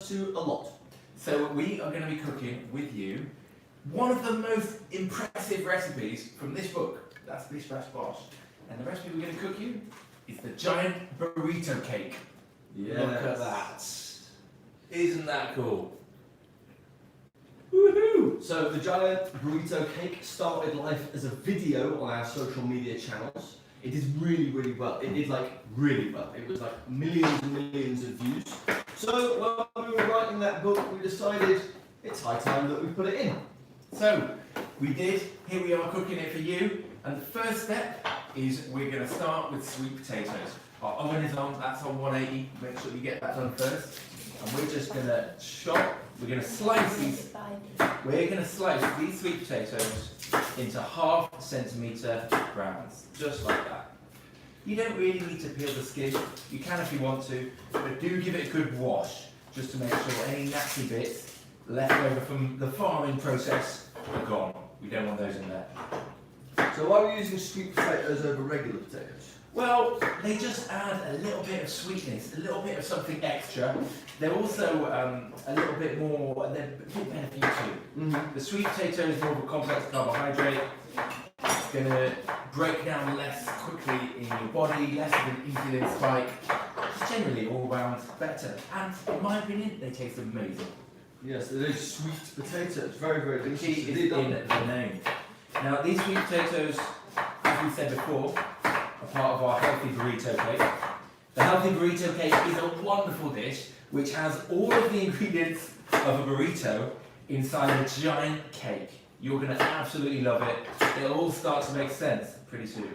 to a lot. So we are going to be cooking with you one of the most impressive recipes from this book. That's Bish Bash Bosh. And the recipe we're going to cook you is the giant burrito cake. Yes. Look at that. Isn't that cool? Woohoo! So the giant burrito cake started life as a video on our social media channels. It did really, really well. It did like really well. It was like millions and millions of views. So when we were writing that book, we decided it's high time that we put it in. So we did. Here we are cooking it for you. And the first step is we're going to start with sweet potatoes. Our oven is on. That's on 180. Make sure you get that done first. And we're just going to chop. We're going to slice these. We're going to slice these sweet potatoes into 1/2 centimetre rounds, just like that. You don't really need to peel the skin. You can if you want to, but do give it a good wash, just to make sure any nasty bits left over from the farming process are gone. We don't want those in there. So why are we using sweet potatoes over regular potatoes? Well, they just add a little bit of sweetness, a little bit of something extra. They're also a little bit more, they're a bit better for you too. Mm-hmm. The sweet potato is more of a complex carbohydrate. It's going to break down less quickly in your body, less of an insulin spike. It's generally all round better. And in my opinion, they taste amazing. Yes, they're sweet potatoes. Very, very The delicious. key is in the name. Now, these sweet potatoes, as we said before, are part of our healthy burrito cake. The healthy burrito cake is a wonderful dish which has all of the ingredients of a burrito inside a giant cake. You're going to absolutely love it. It'll all start to make sense pretty soon.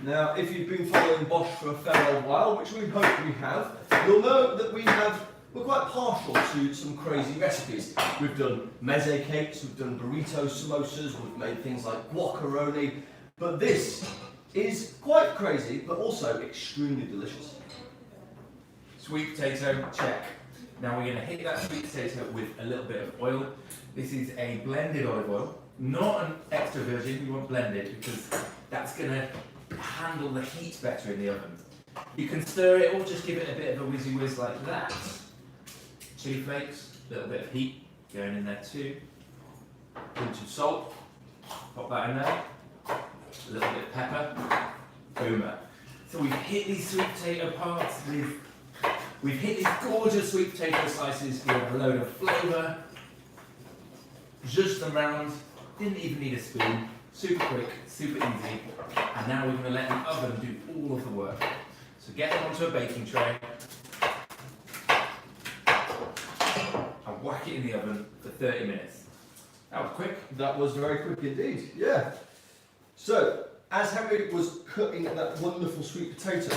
Now, if you've been following Bosh for a fair old while, which we hope we have, you'll know that we're quite partial to some crazy recipes. We've done meze cakes, we've done burrito samosas, we've made things like guacamole, but this is quite crazy, but also extremely delicious. Sweet potato, check. Now we're going to hit that sweet potato with a little bit of oil. This is a blended olive oil, not an extra virgin. You want blended because that's going to handle the heat better in the oven. You can stir it or just give it a bit of a whizzy whiz like that. Chili flakes, a little bit of heat going in there too. Pinch of salt, pop that in there. A little bit of pepper, boomer. So we've hit these sweet potato parts we've hit these gorgeous sweet potato slices with a load of flavour. Zhuzhed them round, didn't even need a spoon. Super quick, super easy. And now we're going to let the oven do all of the work. So get them onto a baking tray and whack it in the oven for 30 minutes. That was quick. That was very quick indeed, yeah. So, as Henry was cutting that wonderful sweet potato,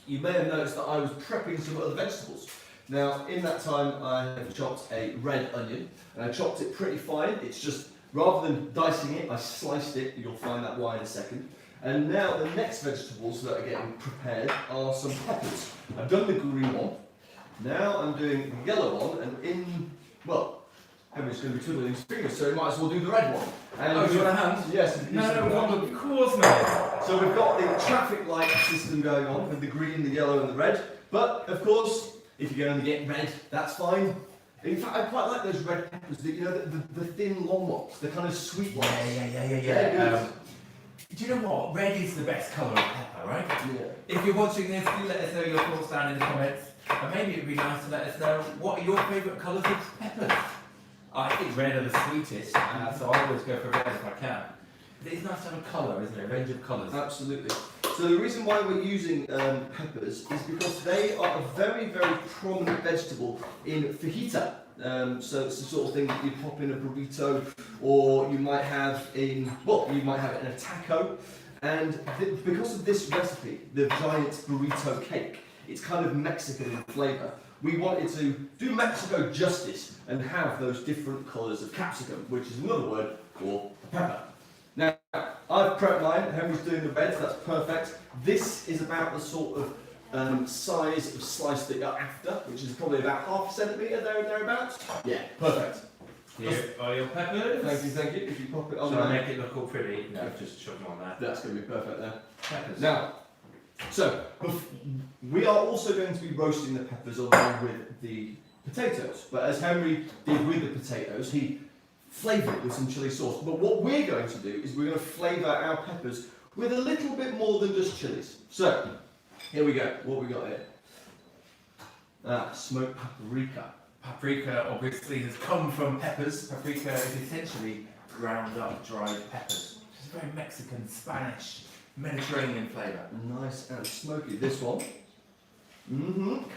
you may have noticed that I was prepping some other vegetables. Now, in that time, I have chopped a red onion, and I chopped it pretty fine. It's just, rather than dicing it, I sliced it. You'll find that why in a second. And now the next vegetables that are getting prepared are some peppers. I've done the green one. Now I'm doing the yellow one, and Henry's going to be twiddling his fingers, so he might as well do the red one. And do you want a hand? Yes. No, of course not. So we've got the traffic light system going on with the green, the yellow and the red. But, of course, if you can only get red, that's fine. In fact, I quite like those red peppers, the thin, long ones, the kind of sweet ones. Yeah. Do you know what? Red is the best colour of pepper, right? Yeah. If you're watching this, do let us know your thoughts down in the comments. And maybe it'd be nice to let us know what are your favourite colours of peppers. I think red are the sweetest, so I always go for red if I can. It's nice to have a colour, isn't it? A range of colours. Absolutely. So the reason why we're using peppers is because they are a very, very prominent vegetable in fajita. So it's the sort of thing that you pop in a burrito, or you might have it in a taco. And because of this recipe, the giant burrito cake, it's kind of Mexican in flavour. We wanted to do Mexico justice and have those different colours of capsicum, which is another word for pepper. Now, I've prepped mine. Henry's doing the reds, that's perfect. This is about the sort of size of slice that you're after, which is probably about 1/2 centimetre there and thereabouts. Yeah, perfect. Here are your peppers. Thank you. If you pop it on Shall there. I make it look all pretty? No, just chuck them on there. That's going to be perfect there. Peppers. Now, so we are also going to be roasting the peppers along with the potatoes. But as Henry did with the potatoes, he flavoured it with some chilli sauce. But what we're going to do is we're going to flavour our peppers with a little bit more than just chilies. So, here we go. What we got here? Smoked paprika. Paprika obviously has come from peppers. Paprika is essentially ground up dried peppers. It's a very Mexican, Spanish, Mediterranean flavour. Nice and smoky. This one.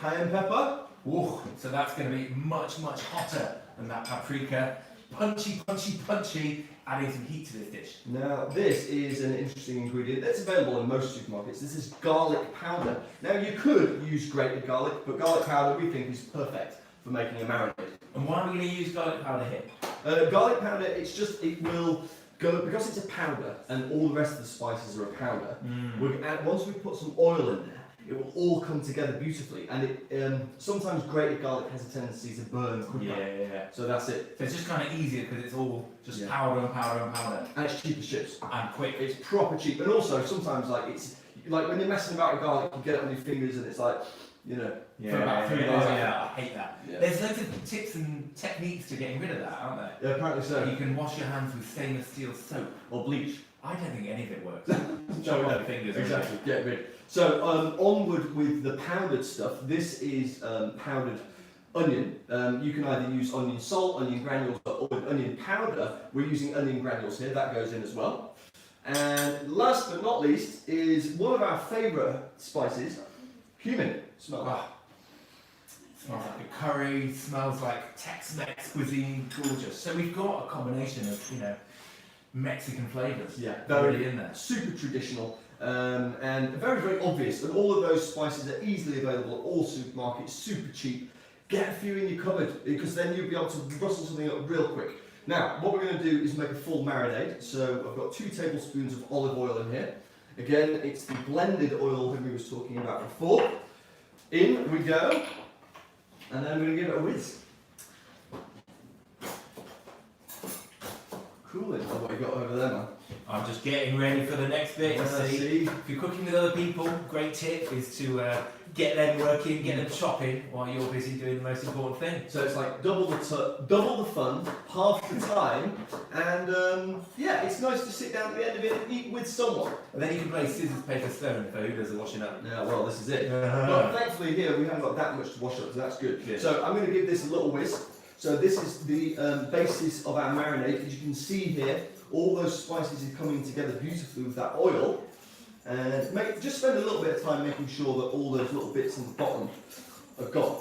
Cayenne pepper. Ooh, so that's going to be much, much hotter than that paprika. Punchy, punchy, punchy, adding some heat to this dish. Now, this is an interesting ingredient that's available in most supermarkets. This is garlic powder. Now, you could use grated garlic, but garlic powder we think is perfect for making a marinade. And why are we going to use garlic powder here? Garlic powder, it will go, because it's a powder and all the rest of the spices are a powder, once we put some oil in there, it will all come together beautifully, and it sometimes grated garlic has a tendency to burn quicker. Yeah. So that's it. So it's just kind of easier because it's all just Yeah. powder and powder and powder. And it's cheap as chips. And quick. It's proper cheap. And also sometimes it's like when you're messing about with garlic, you get it on your fingers and it's like, for about 3 days. I hate that. Yeah. There's loads of tips and techniques to getting rid of that, aren't there? Yeah, apparently so. You can wash your hands with stainless steel soap. Or bleach. I don't think any of it works. No, my fingers. Exactly, get rid. So onward with the powdered stuff. This is powdered onion. You can either use onion salt, onion granules, or with onion powder. We're using onion granules here. That goes in as well. And last but not least is one of our favourite spices, cumin. Smell that. Smells like a curry. Smells like Tex-Mex cuisine. Gorgeous. So we've got a combination of Mexican flavours. Yeah, very in there. Super traditional. And very, very obvious. And all of those spices are easily available at all supermarkets, super cheap. Get a few in your cupboard because then you'll be able to rustle something up real quick. Now, what we're going to do is make a full marinade. So I've got 2 tablespoons of olive oil in here. Again, it's the blended oil Henry was talking about before. In we go. And then I'm going to give it a whiz. Cool it. What you got over there, man? I'm just getting ready for the next bit. See, if you're cooking with other people, great tip is to get them working, get them chopping while you're busy doing the most important thing. So it's like double the fun, half the time, and it's nice to sit down at the end of it and eat with someone. And then you can play scissors, paper, stone for who does the washing up. Yeah, well, this is it. But thankfully here we haven't got that much to wash up, so that's good. Yeah. So I'm going to give this a little whisk. So this is the basis of our marinade. As you can see here, all those spices are coming together beautifully with that oil. And just spend a little bit of time making sure that all those little bits in the bottom are gone.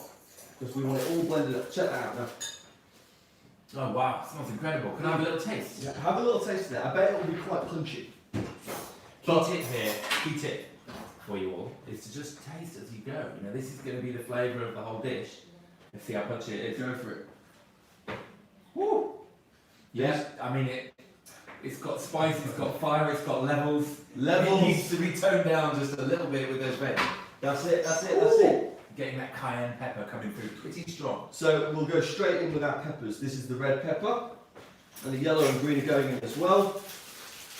Because we want it all blended up. Check that out now. Oh wow, it smells incredible. Can I have a little taste? Yeah, have a little taste of that. I bet it will be quite punchy. Key tip for you all is to just taste as you go. This is going to be the flavour of the whole dish. Let's see how punchy it is. Go for it. Woo! Yeah, I mean it's got spice, it's got fire, it's got levels. It needs to be toned down just a little bit with those veg. That's it. Getting that cayenne pepper coming through pretty strong. So we'll go straight in with our peppers. This is the red pepper, and the yellow and green are going in as well.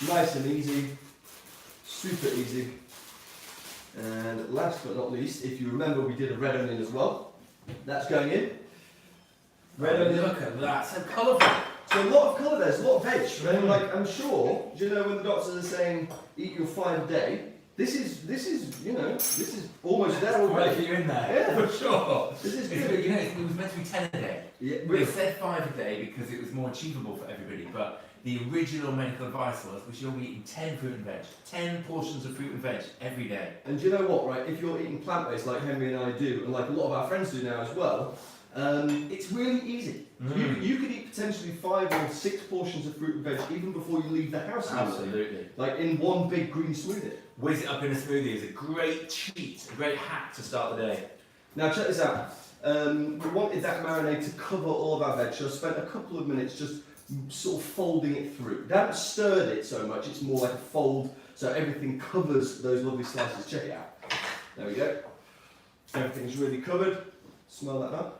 Nice and easy, super easy. And last but not least, if you remember, we did a red onion as well. That's going in. Red onion. Look at that, so colourful. So a lot of colour there, there's a lot of veg. And I'm sure, do you know when the doctors are saying eat your 5 a day? This is almost there already. Right for you in there. Yeah, for sure. This is good. good. It was meant to be 10 a day. Yeah, They said 5 a day because it was more achievable for everybody, but the original medical advice was we should all be eating 10 fruit and veg, 10 portions of fruit and veg every day. And do you know what, right? If you're eating plant-based like Henry and I do, and like a lot of our friends do now as well, it's really easy. You could eat potentially 5 or 6 portions of fruit and veg even before you leave the house. Absolutely. Like in one big green smoothie. Whiz it up in a smoothie is a great cheat, a great hack to start the day. Now check this out. We wanted that marinade to cover all of our veg, so I spent a couple of minutes just sort of folding it through. We haven't stirred it so much, it's more like a fold, so everything covers those lovely slices. Check it out. There we go. Everything's really covered. Smell that now?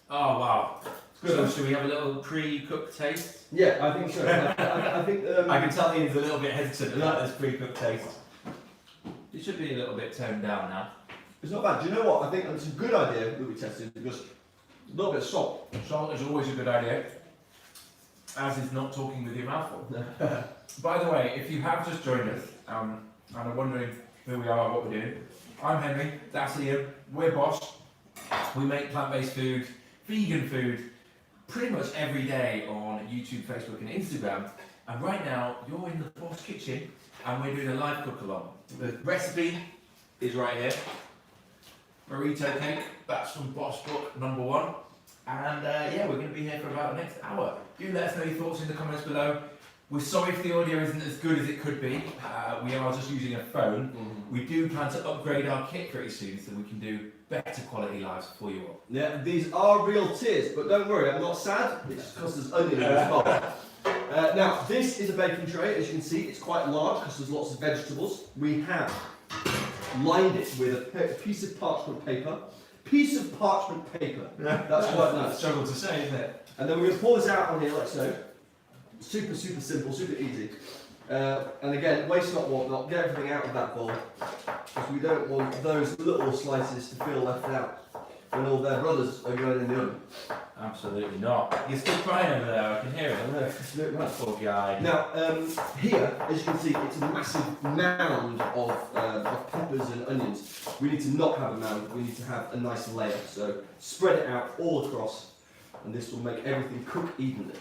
Oh wow. Good. So should we have a little pre-cooked taste? Yeah, I think so. I think. I can tell Ian's a little bit hesitant about this pre-cooked taste. It should be a little bit toned down now. It's not bad. Do you know what? I think it's a good idea that we tested because A little bit of salt. Salt is always a good idea, as is not talking with your mouth full. By the way, if you have just joined us and are wondering who we are, what we're doing, I'm Henry, that's Ian, we're Bosh. We make plant-based food, vegan food, pretty much every day on YouTube, Facebook and Instagram. And right now, you're in the Bosh kitchen and we're doing a live cook-along. The recipe is right here. Burrito cake, that's from Bosh book number 1. And yeah, we're going to be here for about the next hour. Do let us know your thoughts in the comments below. We're sorry if the audio isn't as good as it could be. We are just using a phone. We do plan to upgrade our kit pretty soon so we can do better quality lives for you all. Yeah, these are real tears, but don't worry, I'm not sad. It's because there's onion in as well. Now, this is a baking tray. As you can see, it's quite large because there's lots of vegetables. We have lined it with a piece of parchment paper. Piece of parchment paper. That's quite nice. Struggle to say, isn't it? And then we're going to pour this out on here like so. Super, super simple, super easy. And again, waste not, want not. Get everything out of that bowl. Because we don't want those little slices to feel left out when all their brothers are going in the oven. Absolutely not. You're still crying over there, I can hear it. I know, it's a bit That poor guy. Now, here, as you can see, it's a massive mound of peppers and onions. We need to not have a mound, we need to have a nice layer. So spread it out all across, and this will make everything cook evenly.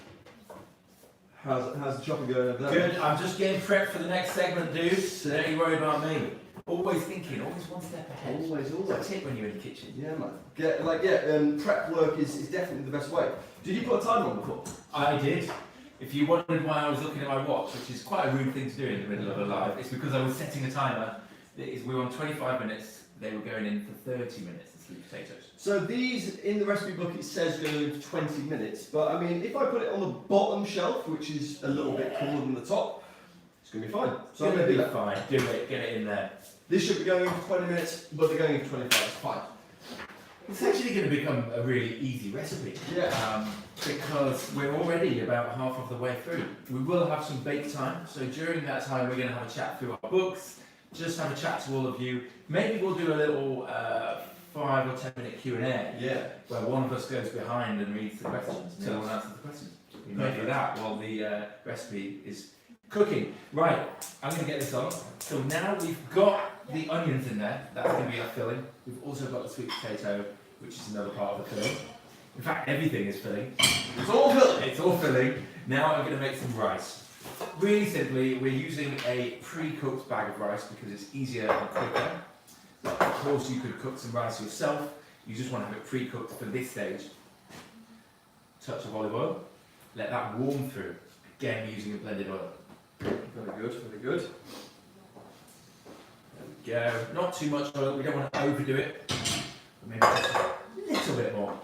How's the chopping going over there? Good, I'm just getting prepped for the next segment, dude. So don't you worry about me. Always thinking, always one step ahead. Always, That's always. a tip when you're in the kitchen. Yeah, man. Prep work is definitely the best way. Did you put a timer on before? I did. If you wondered why I was looking at my watch, which is quite a rude thing to do in the middle of a live, it's because I was setting a timer. We were on 25 minutes, they were going in for 30 minutes, the sweet potatoes. So these, in the recipe book, it says going in for 20 minutes. But I mean, if I put it on the bottom shelf, which is a little bit cooler than the top, it's going to be fine. So I'm going to do that. Fine, do it, get it in there. This should be going in for 20 minutes, but they're going in for 25. It's fine. It's actually going to become a really easy recipe. Yeah. Because we're already about half of the way through. We will have some bake time, so during that time we're going to have a chat through our books, just have a chat to all of you. Maybe we'll do a little 5 or 10 minute Q&A. Yeah. Where one of us goes behind and reads the questions, the other one answers the questions. We may do that while the recipe is cooking. Right, I'm going to get this on. So now we've got the onions in there, that's going to be our filling. We've also got the sweet potato, which is another part of the filling. In fact, everything is filling. It's all filling. It's all filling. Now I'm going to make some rice. Really simply, we're using a pre-cooked bag of rice because it's easier and quicker. Of course, you could cook some rice yourself. You just want to have it pre-cooked for this stage. Touch of olive oil. Let that warm through. Again, we're using a blended oil. Very good, very good. There we go. Not too much oil. We don't want to overdo it. Maybe just a little bit more.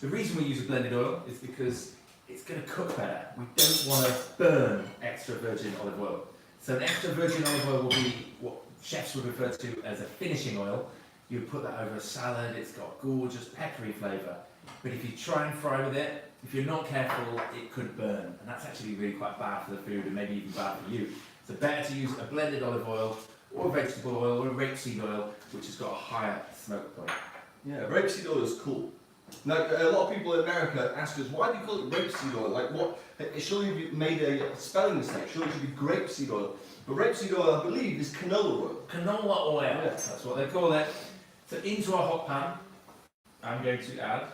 The reason we use a blended oil is because it's going to cook better. We don't want to burn extra virgin olive oil. So an extra virgin olive oil will be what chefs would refer to as a finishing oil. You would put that over a salad, it's got gorgeous peppery flavour. But if you try and fry with it, if you're not careful, it could burn. And that's actually really quite bad for the food and maybe even bad for you. So better to use a blended olive oil or vegetable oil or a rapeseed oil, which has got a higher smoke point. Yeah, rapeseed oil is cool. Now, a lot of people in America ask us, why do you call it rapeseed oil? Like, what? Surely you've made a spelling mistake. Surely it should be grapeseed oil. But rapeseed oil, I believe, is canola oil. Canola oil, that's what they call it. So into our hot pan, I'm going to add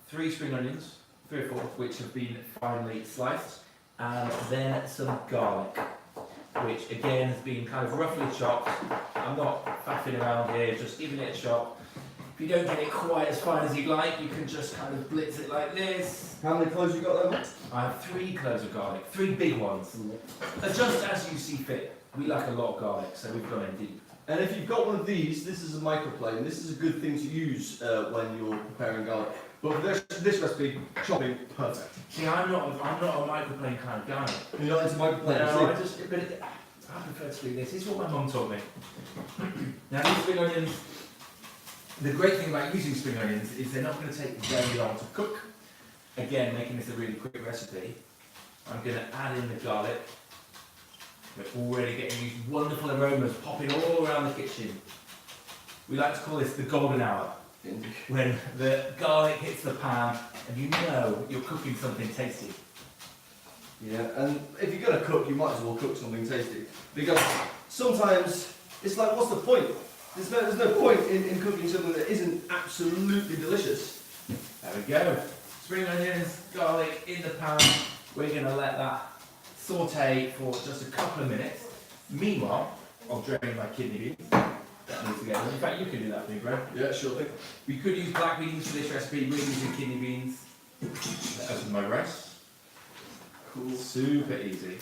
3 spring onions, 3 or 4, which have been finely sliced, and then some garlic, which again has been kind of roughly chopped. I'm not faffing around here, just giving it a chop. If you don't get it quite as fine as you'd like, you can just kind of blitz it like this. How many cloves you got there? I have 3 cloves of garlic, 3 big ones. Adjust as you see fit. We like a lot of garlic, so we've gone in deep. And if you've got one of these, this is a microplane. This is a good thing to use when you're preparing garlic. But for this recipe, chopping, perfect. See, I'm not a microplane kind of guy. You're not into microplane? No, I prefer to do this. This is what my mum taught me. Now, these spring onions, the great thing about using spring onions is they're not going to take very long to cook. Again, making this a really quick recipe. I'm going to add in the garlic. We're already getting these wonderful aromas popping all around the kitchen. We like to call this the golden hour. when the garlic hits the pan and you know you're cooking something tasty. Yeah, and if you're going to cook, you might as well cook something tasty. Because sometimes it's like, what's the point? There's no point in cooking something that isn't absolutely delicious. There we go. Spring onions, garlic in the pan. We're going to let that saute for just a couple of minutes. Meanwhile, I'll drain my kidney beans. That needs to go. In fact, you can do that for me, bro. Yeah, sure thing. We could use black beans for this recipe. We're using kidney beans. Let open my rice. Cool. Super easy.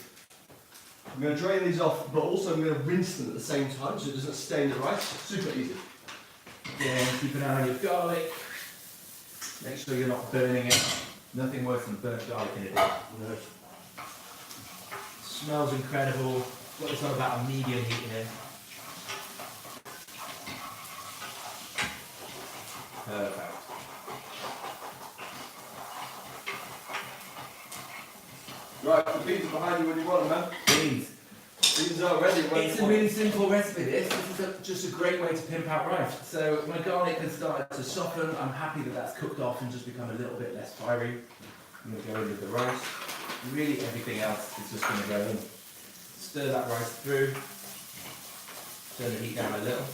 I'm going to drain these off, but also I'm going to rinse them at the same time so it doesn't stain the rice. Super easy. Again, keep an eye on your garlic. Make sure you're not burning it. Nothing worse than burnt garlic in a dish. No. Smells incredible. Got this on about a medium heat here. Perfect. Right, the beans are behind you when you want them, man. Beans. Beans are ready when It's you a want really simple recipe this. This is just a great way to pimp out rice. So my garlic has started to soften. I'm happy that that's cooked off and just become a little bit less fiery. I'm going to go in with the rice. Really everything else is just going to go in. Stir that rice through. Turn the heat down a little.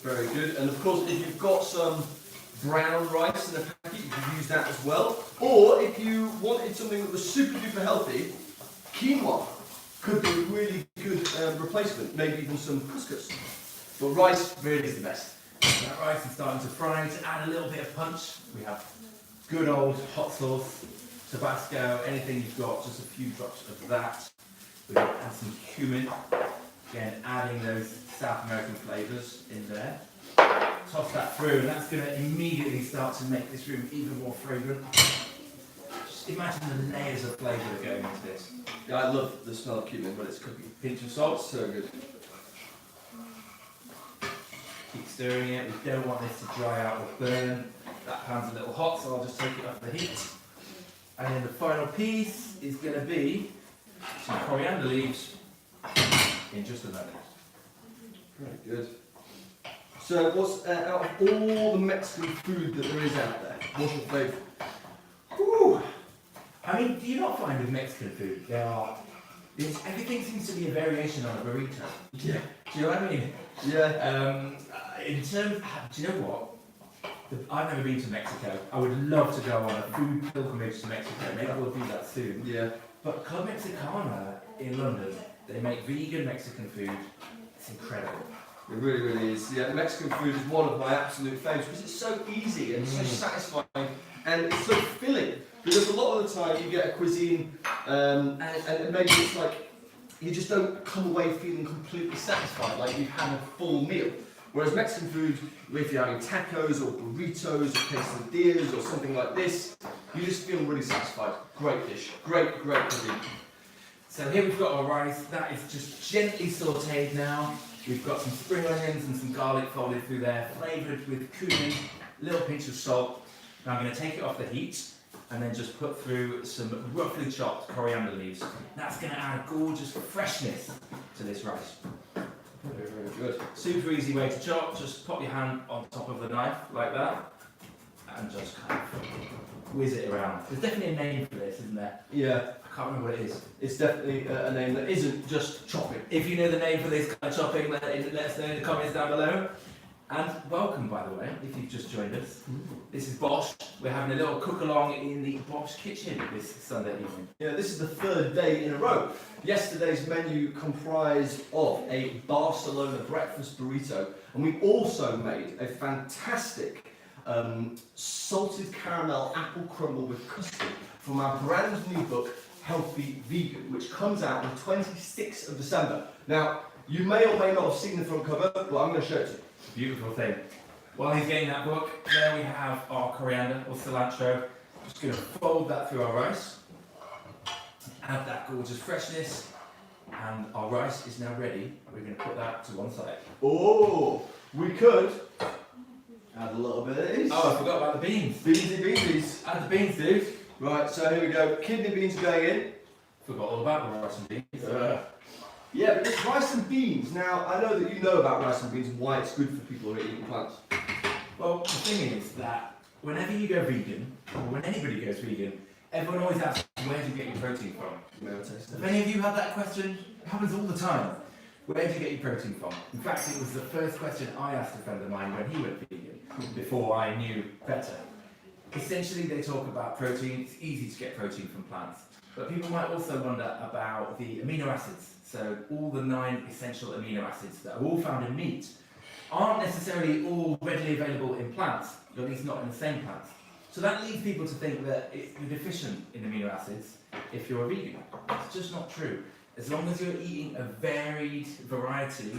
Very good. And of course, if you've got some brown rice in a packet, you can use that as well. Or if you wanted something that was super duper healthy, quinoa could be a really good replacement. Maybe even some couscous. But rice really is the best. That rice is starting to fry. To add a little bit of punch, we have good old hot sauce, Tabasco, anything you've got, just a few drops of that. We're going to add some cumin. Again, adding those South American flavours in there. Toss that through, and that's going to immediately start to make this room even more fragrant. Just imagine the layers of flavour that are going into this. Yeah, I love the smell of cumin when it's cooking. Pinch of salt. So good. Keep stirring it. We don't want this to dry out or burn. That pan's a little hot, so I'll just take it off the heat. And then the final piece is going to be some coriander leaves in just a moment. Very good. So what's out of all the Mexican food that there is out there, what's your favourite? Whew. I mean, do you not find with Mexican food, everything seems to be a variation on a burrito? Yeah. Do you know what I mean? Yeah. In terms, do you know what? I've never been to Mexico. I would love to go on a food pilgrimage to Mexico. Maybe we'll do that soon. Yeah. But Club Mexicana in London, they make vegan Mexican food. It's incredible. It really, really is. Yeah, Mexican food is one of my absolute favourites because it's so easy and so satisfying and it's so filling. Because a lot of the time you get a cuisine and maybe it's like you just don't come away feeling completely satisfied, like you've had a full meal. Whereas Mexican food, if you're having tacos or burritos or quesadillas or something like this, you just feel really satisfied. Great dish. Great, great cuisine. So here we've got our rice. That is just gently sautéed now. We've got some spring onions and some garlic folded through there, flavoured with cumin, a little pinch of salt. Now I'm going to take it off the heat and then just put through some roughly chopped coriander leaves. That's going to add a gorgeous freshness to this rice. Very, very good. Super easy way to chop. Just pop your hand on top of the knife like that and just kind of whiz it around. There's definitely a name for this, isn't there? Yeah. I can't remember what it is. It's definitely a name that isn't just chopping. If you know the name for this kind of chopping, let us know in the comments down below. And welcome, by the way, if you've just joined us. This is Bosh. We're having a little cook-along in the Bosh kitchen this Sunday evening. Yeah, this is the third day in a row. Yesterday's menu comprised of a Barcelona breakfast burrito, and we also made a fantastic salted caramel apple crumble with custard from our brand new book, Healthy Vegan, which comes out on 26th of December. Now, you may or may not have seen the front cover, but I'm going to show it to you. Beautiful thing. While he's getting that book, there we have our coriander or cilantro. Just going to fold that through our rice. Add that gorgeous freshness. And our rice is now ready. We're going to put that to one side. Oh, we could add a little bit of these. Oh, I forgot about the beans. Beansy beansies. Add the beans, dude. Right, so here we go. Kidney beans are going in. Forgot all about the rice and beans. Yeah, but it's rice and beans. Now, I know that you know about rice and beans and why it's good for people who are eating plants. Well, the thing is that whenever you go vegan, or when anybody goes vegan, everyone always asks, where do you get your protein from? Have any of you had that question? It happens all the time. Where do you get your protein from? In fact, it was the first question I asked a friend of mine when he went vegan, before I knew better. Essentially, they talk about protein. It's easy to get protein from plants. But people might also wonder about the amino acids. So all the 9 essential amino acids that are all found in meat aren't necessarily all readily available in plants, or at least not in the same plants. So that leads people to think that you're deficient in amino acids if you're a vegan. It's just not true. As long as you're eating a varied variety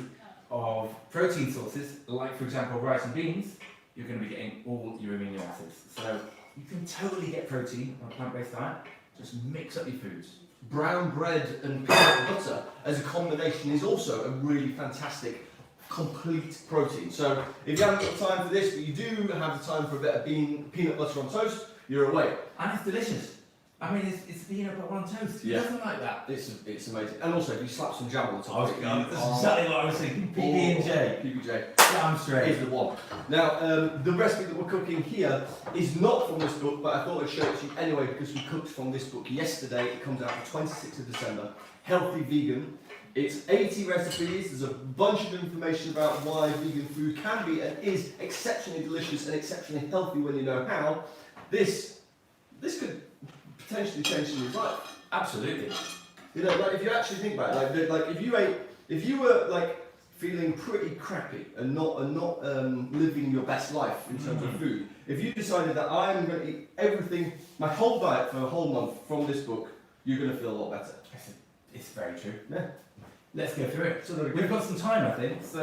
of protein sources, like for example rice and beans, you're going to be getting all your amino acids. So you can totally get protein on a plant-based diet, just mix up your foods. Brown bread and peanut butter as a combination is also a really fantastic complete protein. So if you haven't got time for this, but you do have the time for a bit of peanut butter on toast, you're away. And it's delicious. I mean, it's peanut butter on toast. Who doesn't like that? It's amazing. And also, if you slap some jam on top of it, that's exactly what I was thinking. PB&J. PB&J. Damn straight. Is the one. Now, the recipe that we're cooking here is not from this book, but I thought I'd show it to you anyway because we cooked from this book yesterday. It comes out the 26th of December. Healthy Vegan. It's 80 recipes. There's a bunch of information about why vegan food can be and is exceptionally delicious and exceptionally healthy when you know how. This could potentially change someone's life. Absolutely. You know, like if you actually think about it, like if you were like feeling pretty crappy and not living your best life in terms of food, if you decided that I'm going to eat everything, my whole diet for a whole month from this book, you're going to feel a lot better. It's very true. Yeah. Let's go through it. So we've got some time, I think. So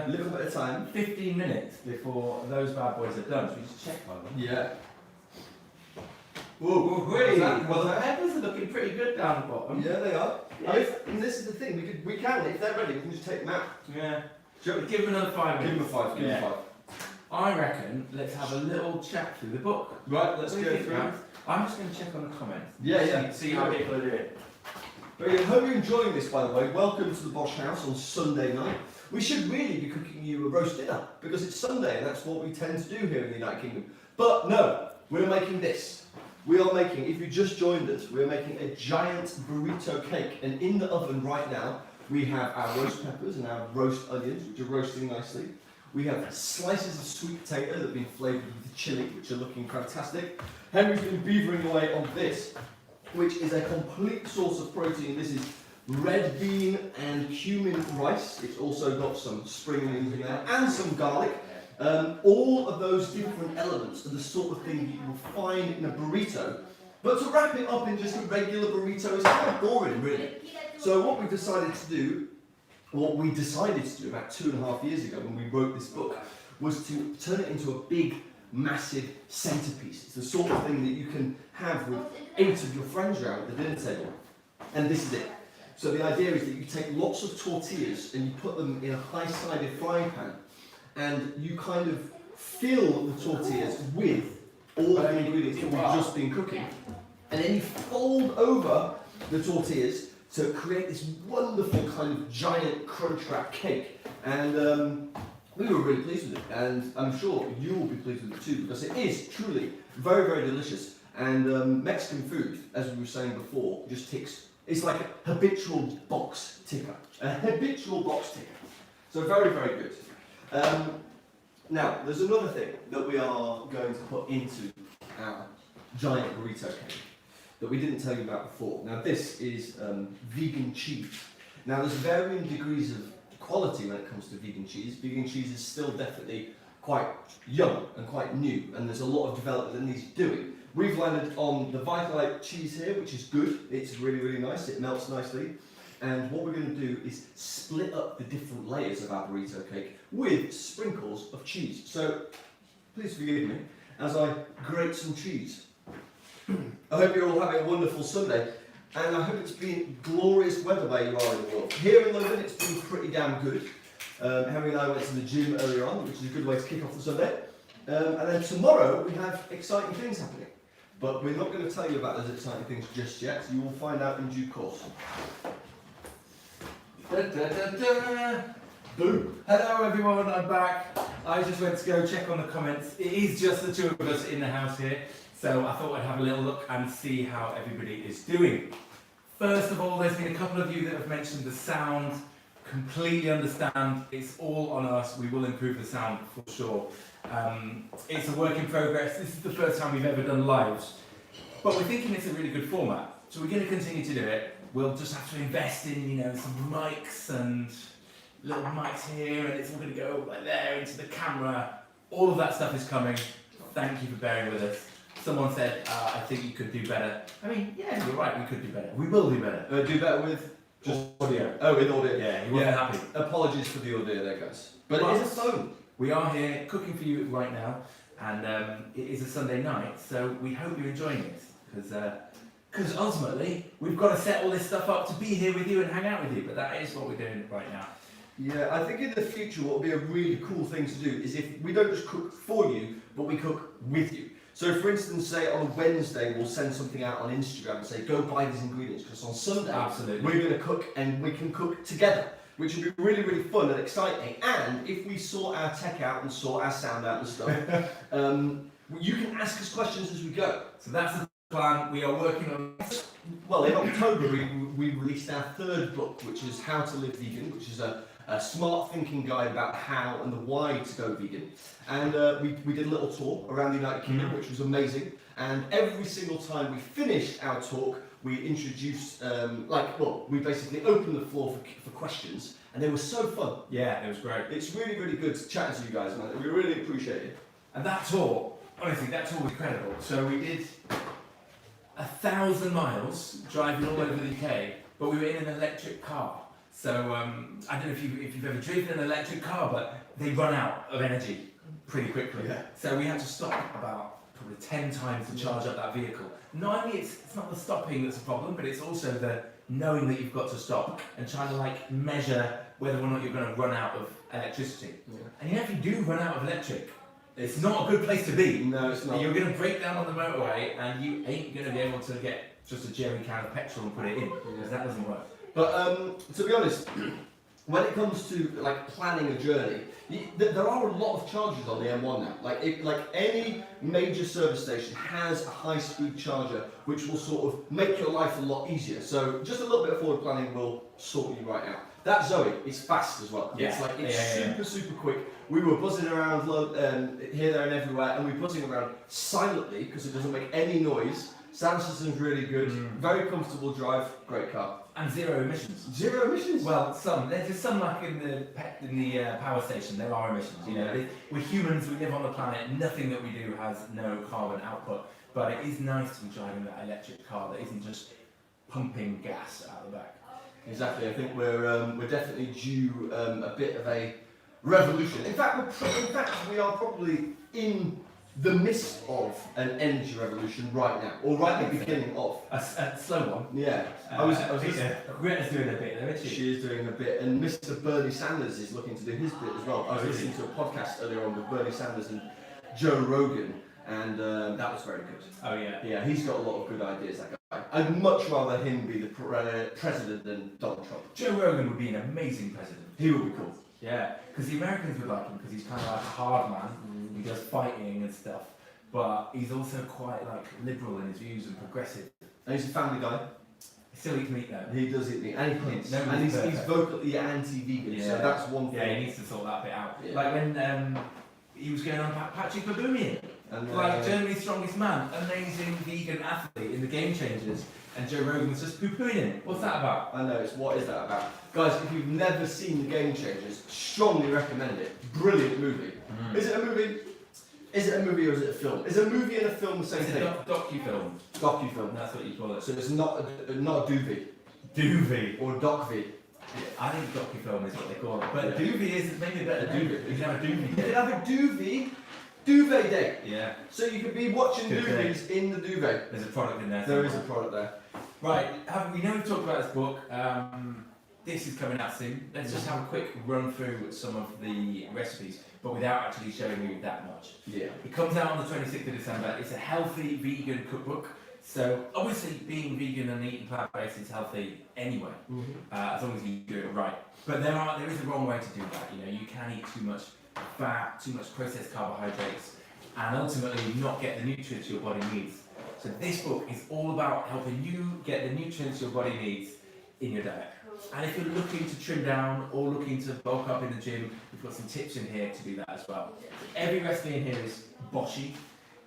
a little bit of time. 15 minutes before those bad boys are done. So we just check by them. Yeah. Well, the peppers are looking pretty good down the bottom. Yeah, they are. Yes. And this is the thing, we can, if they're ready, we can just take them out. Yeah. Give them another 5 minutes. Give them a 5, give them 5. I reckon let's have a little chat through the book. Right, let's go through. I'm just going to check on the comments. Yeah. See how people are doing. Very good. Hope you're enjoying this, by the way. Welcome to the Bosh House on Sunday night. We should really be cooking you a roast dinner because it's Sunday and that's what we tend to do here in the United Kingdom. But no, we're making this. We are making, if you just joined us, we're making a giant burrito cake. And in the oven right now, we have our roast peppers and our roast onions, which are roasting nicely. We have slices of sweet potato that have been flavoured with chilli, which are looking fantastic. Henry's been beavering away on this, which is a complete source of protein. This is red bean and cumin rice. It's also got some spring onions in there and some garlic. All of those different elements are the sort of thing that you will find in a burrito. But to wrap it up in just a regular burrito is kind of boring, really. So what we decided to do about 2.5 years ago when we wrote this book, was to turn it into a big, massive centerpiece. It's the sort of thing that you can have with 8 of your friends around at the dinner table. And this is it. So the idea is that you take lots of tortillas and you put them in a high-sided frying pan, and you kind of fill the tortillas with all the ingredients that we've just been cooking. And then you fold over the tortillas to create this wonderful kind of giant crunch wrap cake. And we were really pleased with it, and I'm sure you will be pleased with it too, because it is truly very, very delicious. And Mexican food, as we were saying before, just ticks. It's like a habitual box ticker. A habitual box ticker. So very, very good. Now, there's another thing that we are going to put into our giant burrito cake that we didn't tell you about before. Now, this is vegan cheese. Now, there's varying degrees of quality when it comes to vegan cheese. Vegan cheese is still definitely quite young and quite new, and there's a lot of development that needs doing. We've landed on the Vitalite cheese here, which is good. It's really, really nice. It melts nicely. And what we're going to do is split up the different layers of our burrito cake with sprinkles of cheese. So, please forgive me as I grate some cheese. I hope you're all having a wonderful Sunday, and I hope it's been glorious weather where you are in the world. Here in London, it's been pretty damn good. Henry and I went to the gym earlier on, which is a good way to kick off the Sunday. And then tomorrow, we have exciting things happening. But we're not going to tell you about those exciting things just yet. You will find out in due course. Da, da, da, da. Boom. Hello everyone, I'm back. I just went to go check on the comments. It is just the two of us in the house here, so I thought I'd have a little look and see how everybody is doing. First of all, there's been a couple of you that have mentioned the sound. Completely understand, it's all on us. We will improve the sound for sure. It's a work in progress. This is the first time we've ever done lives, but we're thinking it's a really good format, so we're going to continue to do it. We'll just have to invest in, some mics and little mics here, and it's all going to go like there into the camera. All of that stuff is coming. Thank you for bearing with us. Someone said, I think you could do better. I mean, yeah, you're right, we could do better. We will do better. Do better with just audio. Oh, with audio. Yeah, you weren't happy. Apologies for the audio there, guys. But it is a phone. We are here cooking for you right now, and it is a Sunday night, so we hope you're enjoying this, because ultimately we've got to set all this stuff up to be here with you and hang out with you. But that is what we're doing right now. Yeah, I think in the future what would be a really cool thing to do is if we don't just cook for you, but we cook with you. So for instance, say on a Wednesday we'll send something out on Instagram and say go buy these ingredients, because on Sunday we're going to cook and we can cook together, which would be really, really fun and exciting. And if we sort our tech out and sort our sound out and stuff, you can ask us questions as we go. So that's the plan. We are working on. Well, in October we released our third book, which is How to Live Vegan, which is a smart thinking guide about how and the why to go vegan. And we did a little tour around the United Kingdom, which was amazing. And every single time we finished our talk, we introduced, we basically opened the floor for questions, and they were so fun. Yeah, it was great. It's really, really good chatting to you guys, man. We really appreciate it. And that tour, honestly, that tour was incredible. So we did 1,000 miles driving all over the UK, but we were in an electric car. So I don't know if you've ever driven an electric car, but they run out of energy pretty quickly. Yeah. So we had to stop about probably 10 times to charge up that vehicle. Not only it's not the stopping that's a problem, but it's also the knowing that you've got to stop and trying to measure whether or not you're going to run out of electricity. Yeah. And if you do run out of electric, it's not a good place to be. No, it's not. You're going to break down on the motorway and you ain't going to be able to get just a jerry can of petrol and put it in, because that doesn't work. But to be honest, when it comes to planning a journey, there are a lot of chargers on the M1 now. Any major service station has a high-speed charger, which will sort of make your life a lot easier. So just a little bit of forward planning will sort you right out. That Zoe is fast as well. Yeah. It's super quick. We were buzzing around here, there, and everywhere, and we were buzzing around silently because it doesn't make any noise. Sound system's really good. Very comfortable drive. Great car. And zero emissions. Zero emissions? Well, there's just some in the power station. There are emissions. We're humans. We live on the planet. Nothing that we do has no carbon output. But it is nice to be driving that electric car that isn't just pumping gas out the back. Exactly. I think we're definitely due a bit of a revolution. In fact, we are probably in the midst of an energy revolution right now, or right at the beginning of. A slow one. Yeah. Greta's doing a bit there, isn't she? She is doing a bit, and Mr. Bernie Sanders is looking to do his bit as well. I was listening to a podcast earlier on with Bernie Sanders and Joe Rogan, and that was very good. Oh yeah. Yeah, he's got a lot of good ideas, that guy. I'd much rather him be the president than Donald Trump. Joe Rogan would be an amazing president. He would be cool. Yeah, because the Americans would like him because he's kind of like a hard man. He does fighting and stuff, but he's also quite liberal in his views and progressive. And he's a family guy. He still eats meat though. He does eat meat, and he hunts. No, and he's vocally anti-vegan, so that's one thing. Yeah, he needs to sort that bit out. Yeah. Like when he was going on about Patrick Baboumian, Germany's strongest man, amazing vegan athlete in the Game Changers, and Joe Rogan was just poo-pooing him. What's that about? I know, what is that about? Guys, if you've never seen the Game Changers, strongly recommend it. Brilliant movie. Is it a movie? Is it a movie or is it a film? Is a movie and a film the same thing? It's a docu-film. Docu-film. That's what you call it. So it's not a doovie. Doovie. Or docvie. Yeah, I think docu-film is what they call it. But doovie is maybe a better doovie. You can have a doovie You day. can have a duvet day. Yeah. So you could be watching Good doovies in the duvet. There's a product in there. There is a product there. Right, we know we've talked about this book. This is coming out soon. Let's just have a quick run through some of the recipes, but without actually showing you that much. Yeah. It comes out on the 26th of December. It's a healthy vegan cookbook. So obviously being vegan and eating plant-based is healthy anyway, as long as you do it right. But there is a wrong way to do that. You know, you can eat too much fat, too much processed carbohydrates, and ultimately not get the nutrients your body needs. So this book is all about helping you get the nutrients your body needs in your diet. And if you're looking to trim down or looking to bulk up in the gym, we've got some tips in here to do that as well. Every recipe in here is boshy,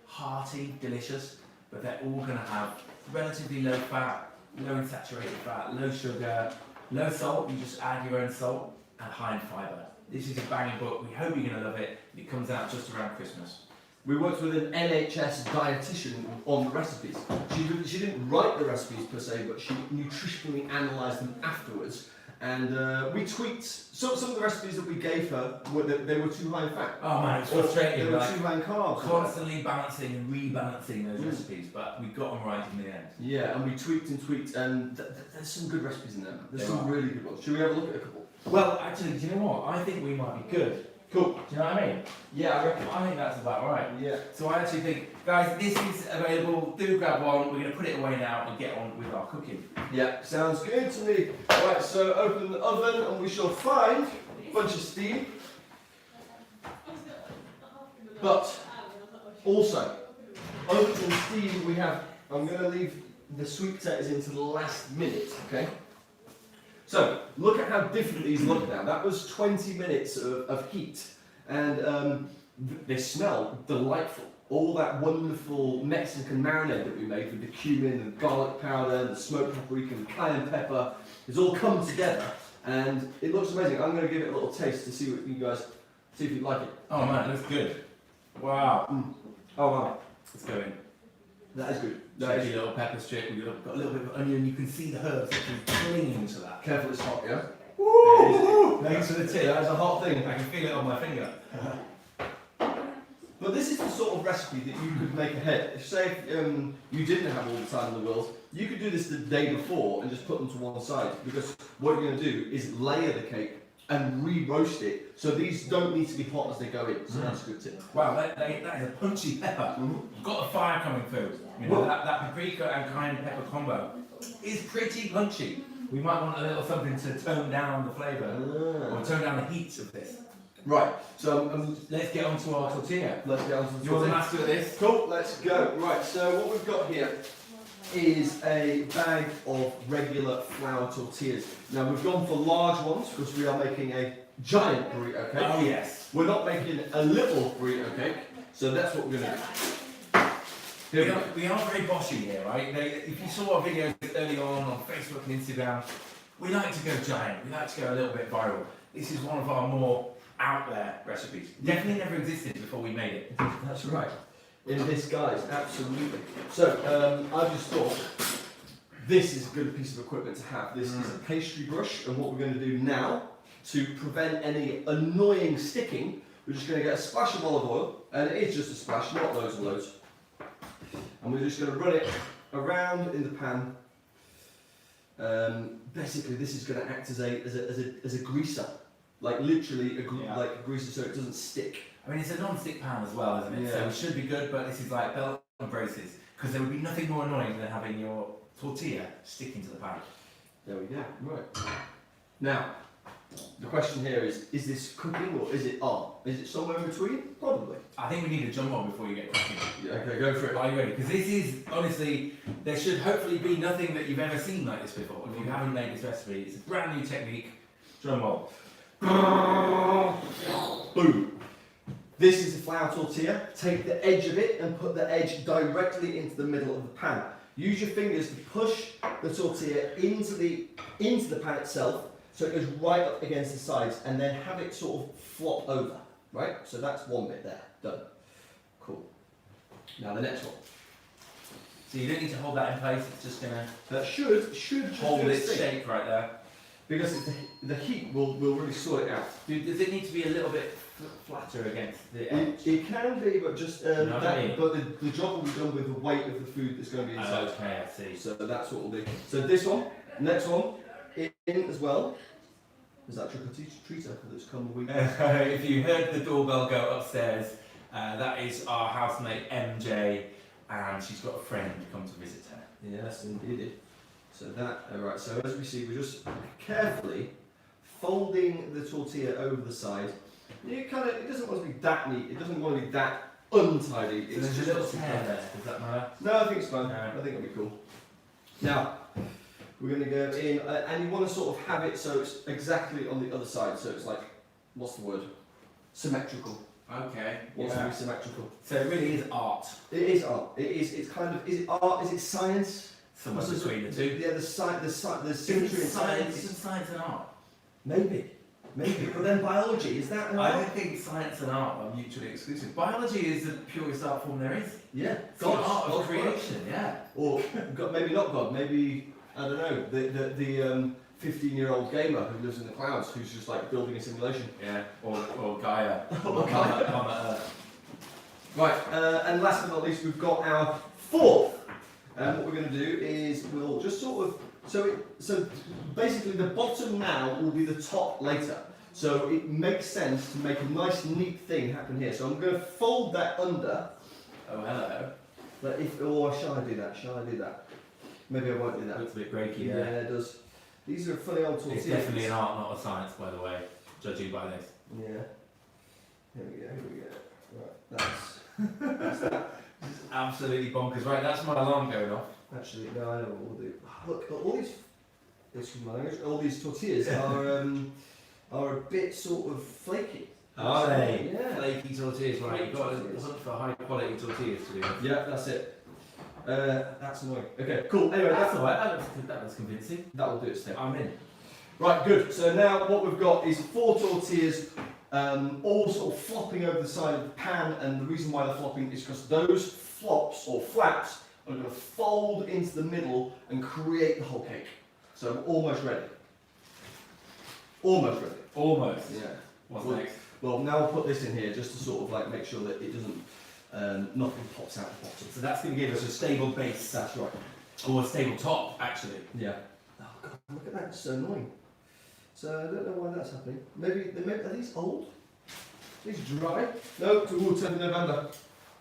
hearty, delicious, but they're all going to have relatively low fat, low in saturated fat, low sugar, low salt, you just add your own salt, and high in fibre. This is a banging book. We hope you're going to love it. It comes out just around Christmas. We worked with an NHS dietitian on the recipes. She didn't write the recipes per se, but she nutritionally analysed them afterwards. And we tweaked some of the recipes that we gave her. They were too high in fat. Oh man, it's frustrating. They were too high in carbs. Constantly balancing and rebalancing those recipes, but we got them right in the end. Yeah, and we tweaked, and there's some good recipes in there. There's some really good ones. Should we have a look at a couple? Well, actually, do you know what? I think we might be good. Cool. Do you know what I mean? Yeah, I reckon. I think that's about right. Yeah. So I actually think, guys, this is available. Do grab one. We're going to put it away now and get on with our cooking. Yeah, sounds good to me. Right, so open the oven and we shall find a bunch of steam. But also, oven and steam we have, I'm going to leave the sweet potatoes into the last minute, okay? So, look at how different these look now. That was 20 minutes of heat, and they smell delightful. All that wonderful Mexican marinade that we made with the cumin and garlic powder, the smoked paprika and cayenne pepper, has all come together, and it looks amazing. I'm going to give it a little taste to see what you guys, see if you like it. Oh man, that's good. Wow. Oh wow. Let's go in. That is good. That That is is a little pepper strip. We've got a little bit of onion. You can see the herbs actually clinging to that. Careful, it's hot, yeah? Woo! Thanks for the tip. That is a hot thing. I can feel it on my finger. But this is the sort of recipe that you could make ahead. If, say, you didn't have all the time in the world, you could do this the day before and just put them to one side. Because what you're going to do is layer the cake and re-roast it. So these don't need to be hot as they go in. So that's a good tip. Wow, that is a punchy pepper. You've got the fire coming through. You know, that paprika and cayenne pepper combo is pretty punchy. We might want a little something to tone down the flavour or tone down the heat of this. Right, so Let's get on to our tortilla. let's get on to the You're the tortilla. master of this. Cool, let's go. Right, so what we've got here is a bag of regular flour tortillas. Now we've gone for large ones because we are making a giant burrito cake. Oh yes. We're not making a little burrito cake, so that's what we're going to do. Here we go. We are very boshy here, right? If you saw our videos early on Facebook and Instagram, we like to go giant. We like to go a little bit viral. This is one of our more out there recipes. Definitely never existed before we made it. That's right. In this guise, absolutely. So I just thought this is a good piece of equipment to have. This is a pastry brush, and what we're going to do now to prevent any annoying sticking, we're just going to get a splash of olive oil, and it is just a splash, not loads and loads. And we're just going to run it around in the pan. Basically, this is going to act as a greaser, like literally like a greaser, so it doesn't stick. I mean, it's a non-stick pan as well, isn't it? Yeah. So it should be good, but this is like belt and braces, because there would be nothing more annoying than having your tortilla sticking to the pan. There we go. Right. Now, the question here is this cooking or is it art? Is it somewhere in between? Probably. I think we need a jump on before you get cooking. Yeah, okay, go for it. Are you ready? Because this is, honestly, there should hopefully be nothing that you've ever seen like this before. If you haven't made this recipe, it's a brand new technique. Drum roll. Boom. This is a flour tortilla. Take the edge of it and put the edge directly into the middle of the pan. Use your fingers to push the tortilla into the pan itself, so it goes right up against the sides, and then have it sort of flop over, right? So that's one bit there, done. Cool. Now the next one. So you don't need to hold that in place, it's just going to That should hold its shape right there. Because the heat will really sort it out. Does it need to be a little bit flatter against the edge? It can be, but just You know what I mean? but the job will be done with the weight of the food that's going to be inside. Okay, I see. So that's what we'll do. So this one, next one, in as well. Is that trick-or-treater that's come a week? If you heard the doorbell go upstairs, that is our housemate MJ. and she's got a friend come to visit her. Yes, indeed. So that, alright, so as we see, we're just carefully folding the tortilla over the side. It doesn't want to be that neat, it doesn't want to be that untidy. So there's a little tear there, does that matter? No, I think it's fine. No. I think it'll be cool. Now, we're going to go in, and you want to sort of have it so it's exactly on the other side, so it's like, what's the word? Symmetrical. Okay. Wants to be symmetrical. So it really is art. It is art. It's kind of, is it art, is it science? Somewhere between the two. Yeah, there's symmetry in Science, science. isn't science and art? Maybe. But then biology, is that an I art? don't think science and art are mutually exclusive. Biology is the purest art form there is. Yeah. It's the art of creation, yeah. Or God, maybe not God, maybe, I don't know, the 15-year-old gamer who lives in the clouds who's just like building a simulation. Yeah, or Gaia. Or Gaia. On Earth. Right, and last but not least, we've got our fourth. And what we're going to do is we'll just sort of, so basically the bottom now will be the top later. So it makes sense to make a nice neat thing happen here. So I'm going to fold that under. Oh, hello. But or shall I do that? Shall I do that? Maybe I won't do that. Looks a bit breaky Yeah, there. it does. These are funny old tortillas. It's definitely an art, not a science, by the way, judging by this. Yeah. Here we go. Right, that's that. This is absolutely bonkers. Right, that's my alarm going off. Actually, no, I know what we'll do. Look, all these, excuse my language, all these tortillas are a bit sort of flaky. Are they? Yeah. Flaky tortillas, right? You've got to hunt for high quality tortillas to do. Yeah, that's it. That's annoying. Okay, cool. Anyway, That's alright, that looks convincing. that will do it, Steph. I'm in. Right, good. So now what we've got is 4 tortillas, all sort of flopping over the side of the pan, and the reason why they're flopping is because those flops or flaps are going to fold into the middle and create the whole cake. So I'm almost ready. Almost ready. Almost. Yeah. What's Well, next? Well, now I'll put this in here just to sort of like make sure that it doesn't, nothing pops out the bottom. So that's going to give us a stable base. That's right. Or a stable top, actually. Yeah. Oh god, look at that, it's so annoying. So I don't know why that's happening. Maybe are these old? Are these dry? No, to 10th of November.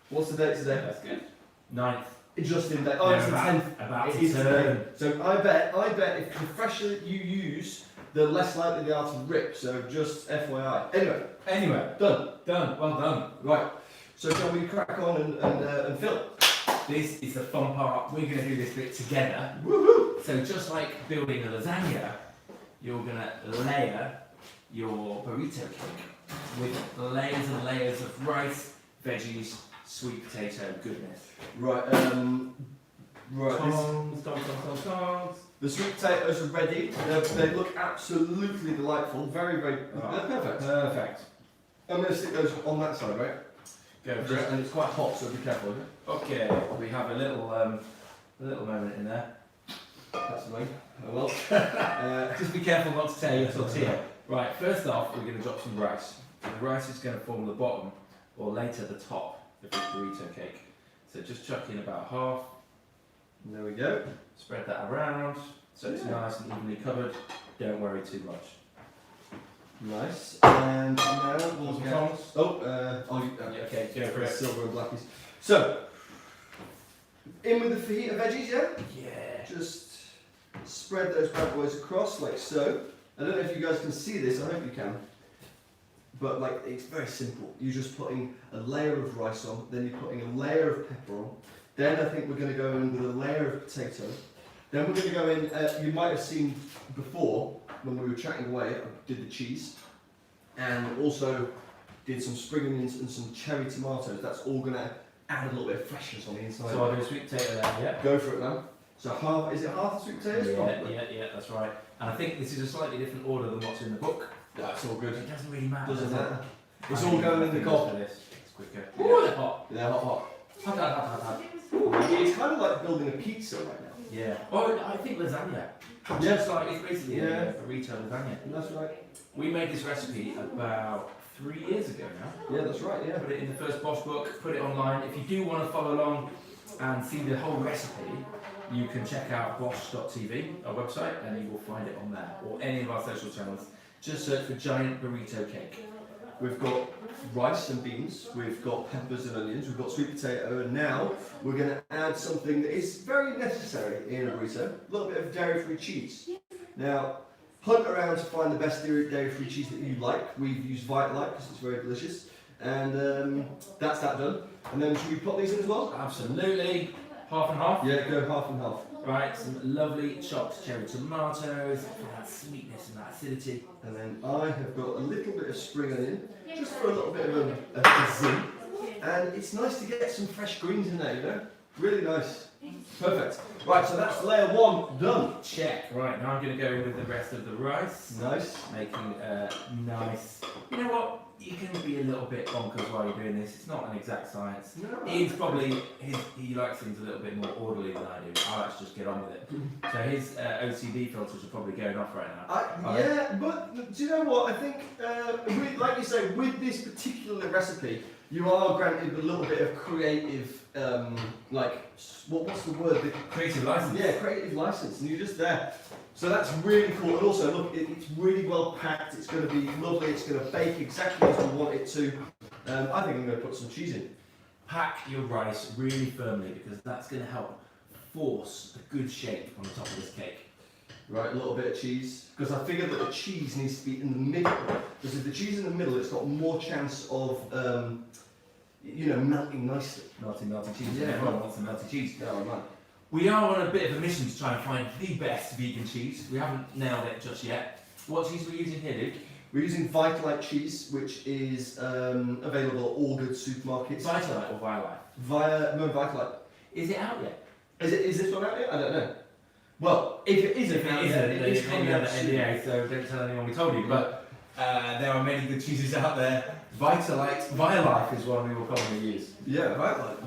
What's the date today? That's good. 9th. It's just in date. Oh, it's the 10th. About It to is turn. today. So I bet if the fresher you use, the less likely they are to rip. So just FYI. Anyway, Done. done. Well done. Right. So shall we crack on and fill? This is the fun part. We're going to do this bit together. Woohoo! So just like building a lasagna, you're going to layer your burrito cake with layers and layers of rice, veggies, sweet potato goodness. Right. Right. Tongs. The sweet potatoes are ready. They look absolutely delightful. Very, very. They're perfect. Perfect. I'm going to stick those on that side, right? Go for it. And it's quite hot, so be careful. Okay? Okay, we have a little moment in there. That's annoying. Oh well. Just be careful not to tear your tortilla. Right, first off, we're going to drop some rice. The rice is going to form the bottom, or later the top of this burrito cake. So just chuck in about half. There we go. Spread that around, so it's Yeah. nice and evenly covered. Don't worry too much. Nice. And now we'll Some get. tongs. Okay, go for it. Silver and blackies. So, in with the fajita veggies, yeah? Yeah. Just spread those bad boys across like so. I don't know if you guys can see this, I hope you can. But like, it's very simple. You're just putting a layer of rice on, then you're putting a layer of pepper on. Then I think we're going to go in with a layer of potato. Then we're going to go in, you might have seen before, when we were chatting away, I did the cheese. And also did some spring onions and some cherry tomatoes. That's all going to add a little bit of freshness on the inside. So I'll do a sweet potato there, yeah? Go for it now. So is it half the sweet potatoes? Probably. Yeah, that's right. And I think this is a slightly different order than what's in the book. That's all good. It doesn't really matter. Doesn't does it? matter. It's all going in the cob. cob. It's quicker. Ooh, Yeah, hot. They're hot. Hot. It's kind of like building a pizza right now. Yeah. Oh, I think lasagna. Yeah. It's like, it's basically Yeah. a burrito lasagna. That's right. We made this recipe about 3 years ago now. Yeah, that's right, yeah. Put it in the first Bosh book, put it online. If you do want to follow along and see the whole recipe, you can check out Bosh.tv, our website, and you will find it on there, or any of our social channels. Just search for Giant Burrito Cake. we've got rice and beans, we've got peppers and onions, we've got sweet potato, and now we're going to add something that is very necessary in a burrito, a little bit of dairy-free cheese. Now, hunt around to find the best dairy-free cheese that you like. We've used Vitalite because it's very delicious. And that's that done. And then should we put these in as well? Absolutely. Half and half? Yeah, go half and half. Right, some lovely chopped cherry tomatoes for that sweetness and that acidity. And then I have got a little bit of spring onion, just for a little bit of a zing. And it's nice to get some fresh greens in there, you know? Really nice. Perfect. Right, so that's layer one done. Check. Right, now I'm going to go in with the rest of the rice. Nice. Making a nice... You know what? You can be a little bit bonkers while you're doing this. It's not an exact science. No. Ian's probably... He likes things a little bit more orderly than I do. I like to just get on with it. So his OCD filters are probably going off right now. Yeah, but do you know what? I think, like you say, with this particular recipe, you are granted a little bit of creative, what's the word? Creative license. Yeah, creative license, and you're just there. So that's really cool. And also, look, it's really well packed. It's going to be lovely. It's going to bake exactly as we want it to. I think I'm going to put some cheese in. Pack your rice really firmly because that's going to help force a good shape on the top of this cake. Right, a little bit of cheese, because I figure that the cheese needs to be in the middle. Because if the cheese in the middle, it's got more chance of, melting nicely. Melty cheese. Yeah, Everyone wants some melty cheese. Oh man. We are on a bit of a mission to try and find the best vegan cheese. We haven't nailed it just yet. What cheese are we using here, Duke? We're using Vitalite cheese, which is available at all good supermarkets. Vitalite or Violife? Vitalite. Is it out yet? Is this one out yet? I don't know. Well, if it isn't out yet, it is coming out soon. NDA, so don't tell anyone we told you. But there are many good cheeses out there. Violife is one we will probably use. Yeah,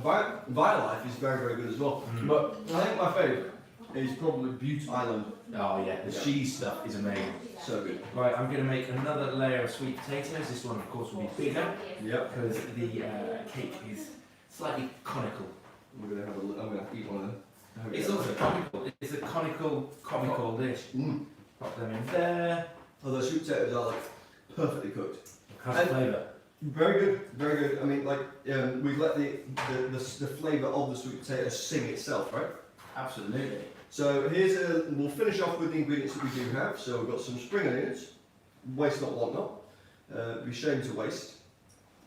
Violife is very, very good as well. But I think my favourite is probably Butte Island. Oh yeah, the cheese stuff is amazing. So good. Right, I'm going to make another layer of sweet potatoes. This one, of course, will be bigger. Yep. Because the cake is slightly conical. I'm going to eat one of them. It's also comical. It's a comical dish. Pop them in there. Oh, those sweet potatoes are perfectly cooked. How's the flavour? Very good, very good. I mean, we've let the flavour of the sweet potato sing itself, right? Absolutely. So we'll finish off with the ingredients that we do have. So we've got some spring onions, waste not, want not. Be shame to waste.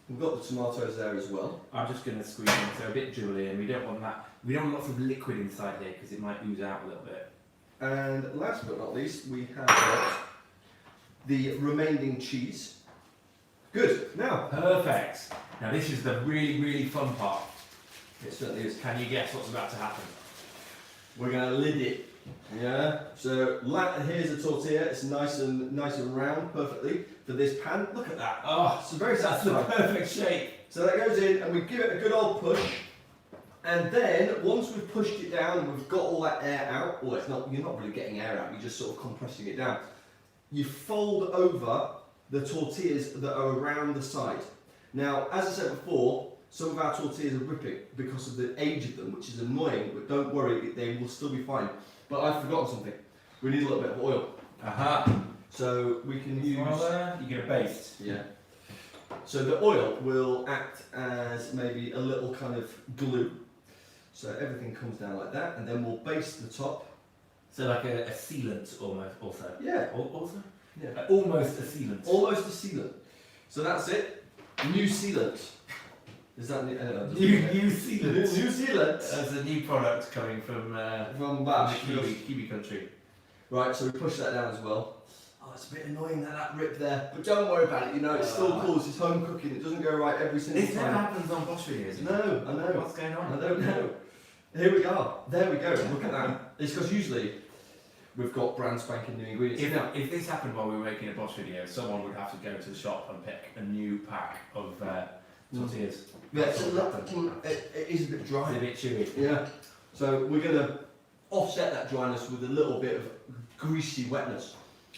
We've got the tomatoes there as well. I'm just going to squeeze in, so a bit jewelry, and we don't want that. We don't want lots of liquid inside here because it might ooze out a little bit. And last but not least, we have got the remaining cheese. Good. Now. Perfect. Now this is the really, really fun part. It certainly is. Can you guess what's about to happen? We're going to lid it. Yeah. So here's a tortilla. It's nice and round, perfectly for this pan. Look at that. Oh, it's very that's the satisfying. perfect shape. So that goes in, and we give it a good old push. And then once we've pushed it down and we've got all that air out, well, you're not really getting air out. You're just sort of compressing it down. You fold over the tortillas that are around the side. Now, as I said before, some of our tortillas are ripping because of the age of them, which is annoying, but don't worry, they will still be fine. But I've forgotten something. We need a little bit of oil. Aha. So we can use... You get a baste. Yeah. So the oil will act as maybe a little kind of glue. So everything comes down like that, and then we'll baste the top. So like a sealant almost, also. Yeah. Also? Yeah. Almost a sealant. Almost a sealant. So that's it. New sealant. Is that new? New sealant. New sealant. That's a new product coming from Bosh. the Kiwi country. Right, so we push that down as well. Oh, it's a bit annoying that ripped there, but don't worry about it. You know, it's still cool. It's home cooking. It doesn't go right every single time. This never happens on Bosh videos. No, I know. What's going on? I don't know. Here we are. There we go. Look at that. It's because usually we've got brand spanking new ingredients. If this happened while we were making a Bosh video, someone would have to go to the shop and pick a new pack of tortillas. Yeah, it is a bit dry. It's a bit chewy. Yeah. So we're going to offset that dryness with a little bit of greasy wetness.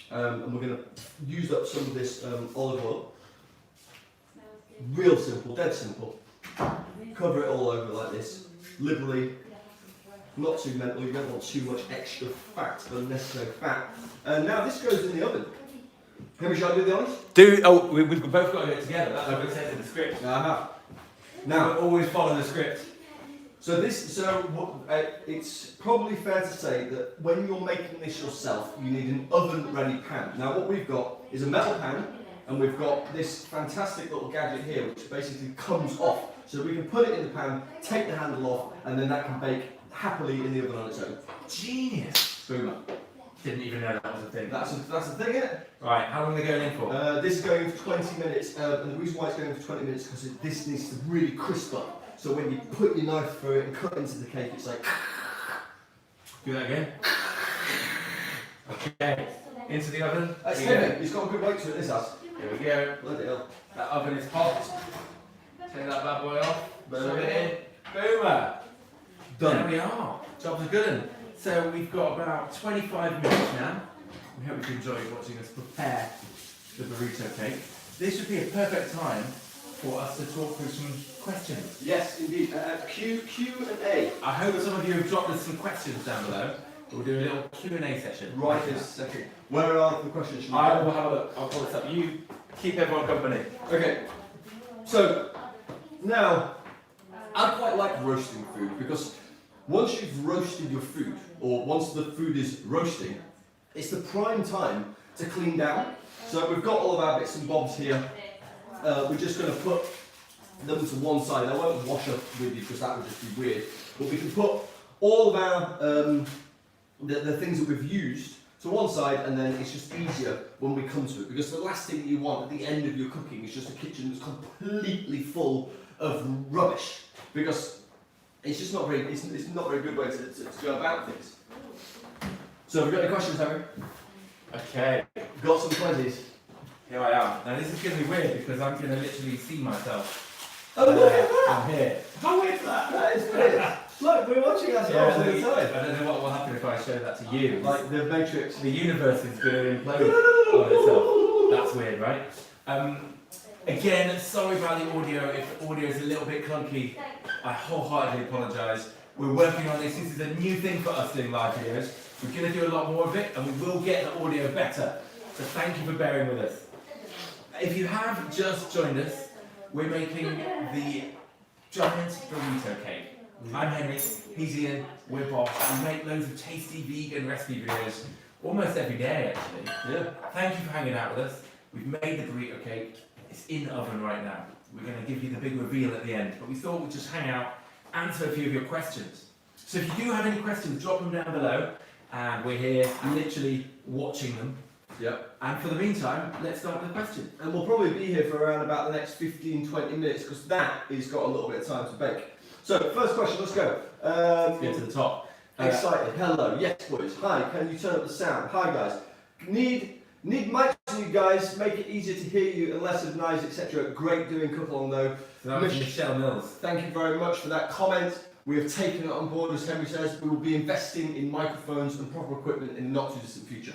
And we're going to use up some of this olive oil. Real simple, dead simple. Cover it all over like this, liberally. Not too mental, you don't want too much extra fat, unnecessary fat. And now this goes in the oven. Henry, shall I do the honours? We've both got to do it together. That's what it says in the script. Uh-huh. Now, always follow the script. It's probably fair to say that when you're making this yourself, you need an oven-ready pan. Now, what we've got is a metal pan, and we've got this fantastic little gadget here, which basically comes off. So we can put it in the pan, take the handle off, and then that can bake happily in the oven on its own. Genius. Boomer. Didn't even know that was a thing. That's the thing, isn't it? Right, how long are they going in for? This is going for 20 minutes, and the reason why it's going for 20 minutes is because this needs to really crisp up. So when you put your knife through it and cut into the cake, it's like... Do that again. Okay, into the oven. That's heavy. It's got a good weight to it, this has. Here we go. Bloody hell. That oven is hot. Take that bad boy off. Shove it in. Boomer. Done. There we are. Job's a good one. So we've got about 25 minutes now. We hope you've enjoyed watching us prepare the burrito cake. This would be a perfect time for us to talk through some questions. Yes, indeed. Q&A. I hope that some of you have dropped us some questions down below. We'll do a little Q&A session. Right this second. Where are the questions? I will have a look. I'll pull this up. You keep everyone company. Okay. So, now, I quite like roasting food because once you've roasted your food, or once the food is roasting, it's the prime time to clean down. So we've got all of our bits and bobs here. We're just going to put them to one side. I won't wash up with you because that would just be weird. But we can put all of our the things that we've used to one side, and then it's just easier when we come to it. Because the last thing you want at the end of your cooking is just a kitchen that's completely full of rubbish. Because it's just not very. It's not a very good way to go about things. So, have we got any questions, Harry? Okay. Got some quizzes. Here I am. Now this is going to be weird because I'm going to literally see myself. Oh, look at that! I'm here. How weird is that? That is weird. Look, we're watching ourselves all the time. I don't know what will happen if I show that to you. Like the Matrix. The universe is going to implode on itself. That's weird, right? Again, sorry about the audio. If the audio is a little bit clunky, I wholeheartedly apologise. We're working on this. This is a new thing for us doing live videos. We're going to do a lot more of it, and we will get the audio better. So thank you for bearing with us. If you have just joined us, we're making the giant burrito cake. I'm Henry, he's Ian, we're Bosh. We make loads of tasty vegan recipe videos almost every day actually. Yeah. Thank you for hanging out with us. We've made the burrito cake. It's in the oven right now. We're going to give you the big reveal at the end, but we thought we'd just hang out, answer a few of your questions. So if you do have any questions, drop them down below, and we're here literally watching them. Yep. And for the meantime, let's start with the question. And we'll probably be here for around about the next 15-20 minutes because that has got a little bit of time to bake. So, first question, let's go. Let's get to the top. Excited. Hello. Yes, boys. Hi. Can you turn up the sound? Hi, guys. Need mics on you guys. Make it easier to hear you and less of noise, etc. Great doing Cookalong though. So that was Michelle Mills. Thank you very much for that comment. We have taken it on board, as Henry says. We will be investing in microphones and proper equipment in the not too distant future.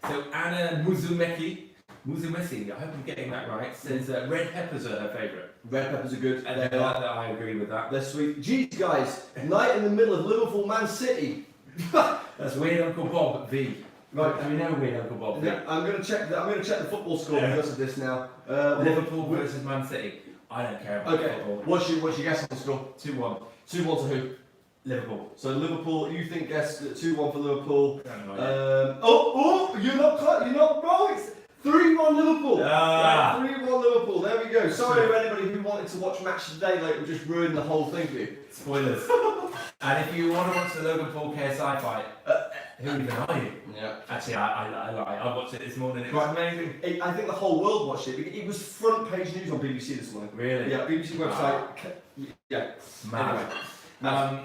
So Anna Muzumesi, I hope I'm getting that right, says red peppers are her favourite. Red peppers are good. And I agree with that. They're sweet. Geez, guys, night in the middle of Liverpool, Man City. That's Weird Uncle Bob V. Right. Do we know Weird Uncle Bob V? Yeah, I'm going to check the football score because of this now. Liverpool versus Man City. I don't care about football. What's your guess on the score? 2-1. 2-1 to who? Liverpool. So Liverpool, you think guess 2-1 for Liverpool. You're not wrong. It's 3-1 Liverpool. Ah. 3-1 Liverpool. There we go. Sorry to anybody who wanted to watch Match of the Day later, we just ruined the whole thing for you. Spoilers. And if you want to watch the Logan Paul KSI fight, who even are you? Yeah. Actually, I lie. I watched it this morning. It was amazing. I think the whole world watched it. It was front page news on BBC this morning. Really? Yeah, BBC website. Yeah. Mad. Anyway.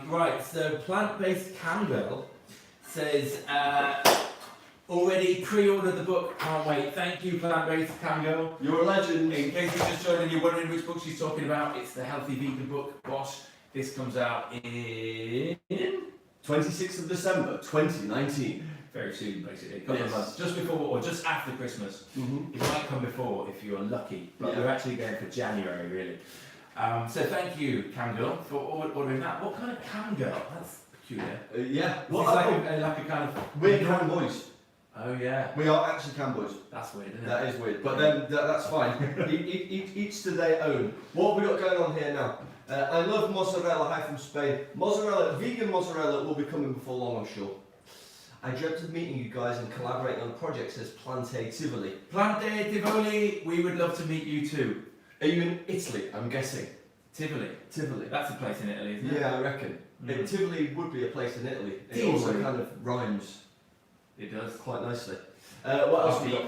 Right, so plant-based candle says already pre-ordered the book. Can't wait. Thank you, plant-based candle. You're a legend. In case you're just joining and you're wondering which book she's talking about, it's the Healthy Vegan book, Bosh. This comes out in 26th of December, 2019. Very soon, basically. A couple of months, just before or just after Christmas. Mm-hmm. It might come before if you're lucky, but Yeah. we're actually going for January, really. So thank you, Cam Girl, for ordering that. What kind of Cam Girl? That's peculiar. Yeah. Well, like a kind of we're Cam boys. Oh yeah. We are actually can boys. That's weird, isn't it? That is weird, but then that's fine. Each to their own. What have we got going on here now? I love mozzarella, hi from Spain. Mozzarella, vegan mozzarella will be coming before long, I'm sure. I dreamt of meeting you guys and collaborating on a project, says Plante Tivoli. Plante Tivoli, we would love to meet you too. Are you in Italy, I'm guessing? Tivoli. Tivoli. That's a place in Italy, isn't it? Yeah, I reckon. Tivoli would be a place in Italy. It also kind of rhymes. It does. Quite nicely. What else have we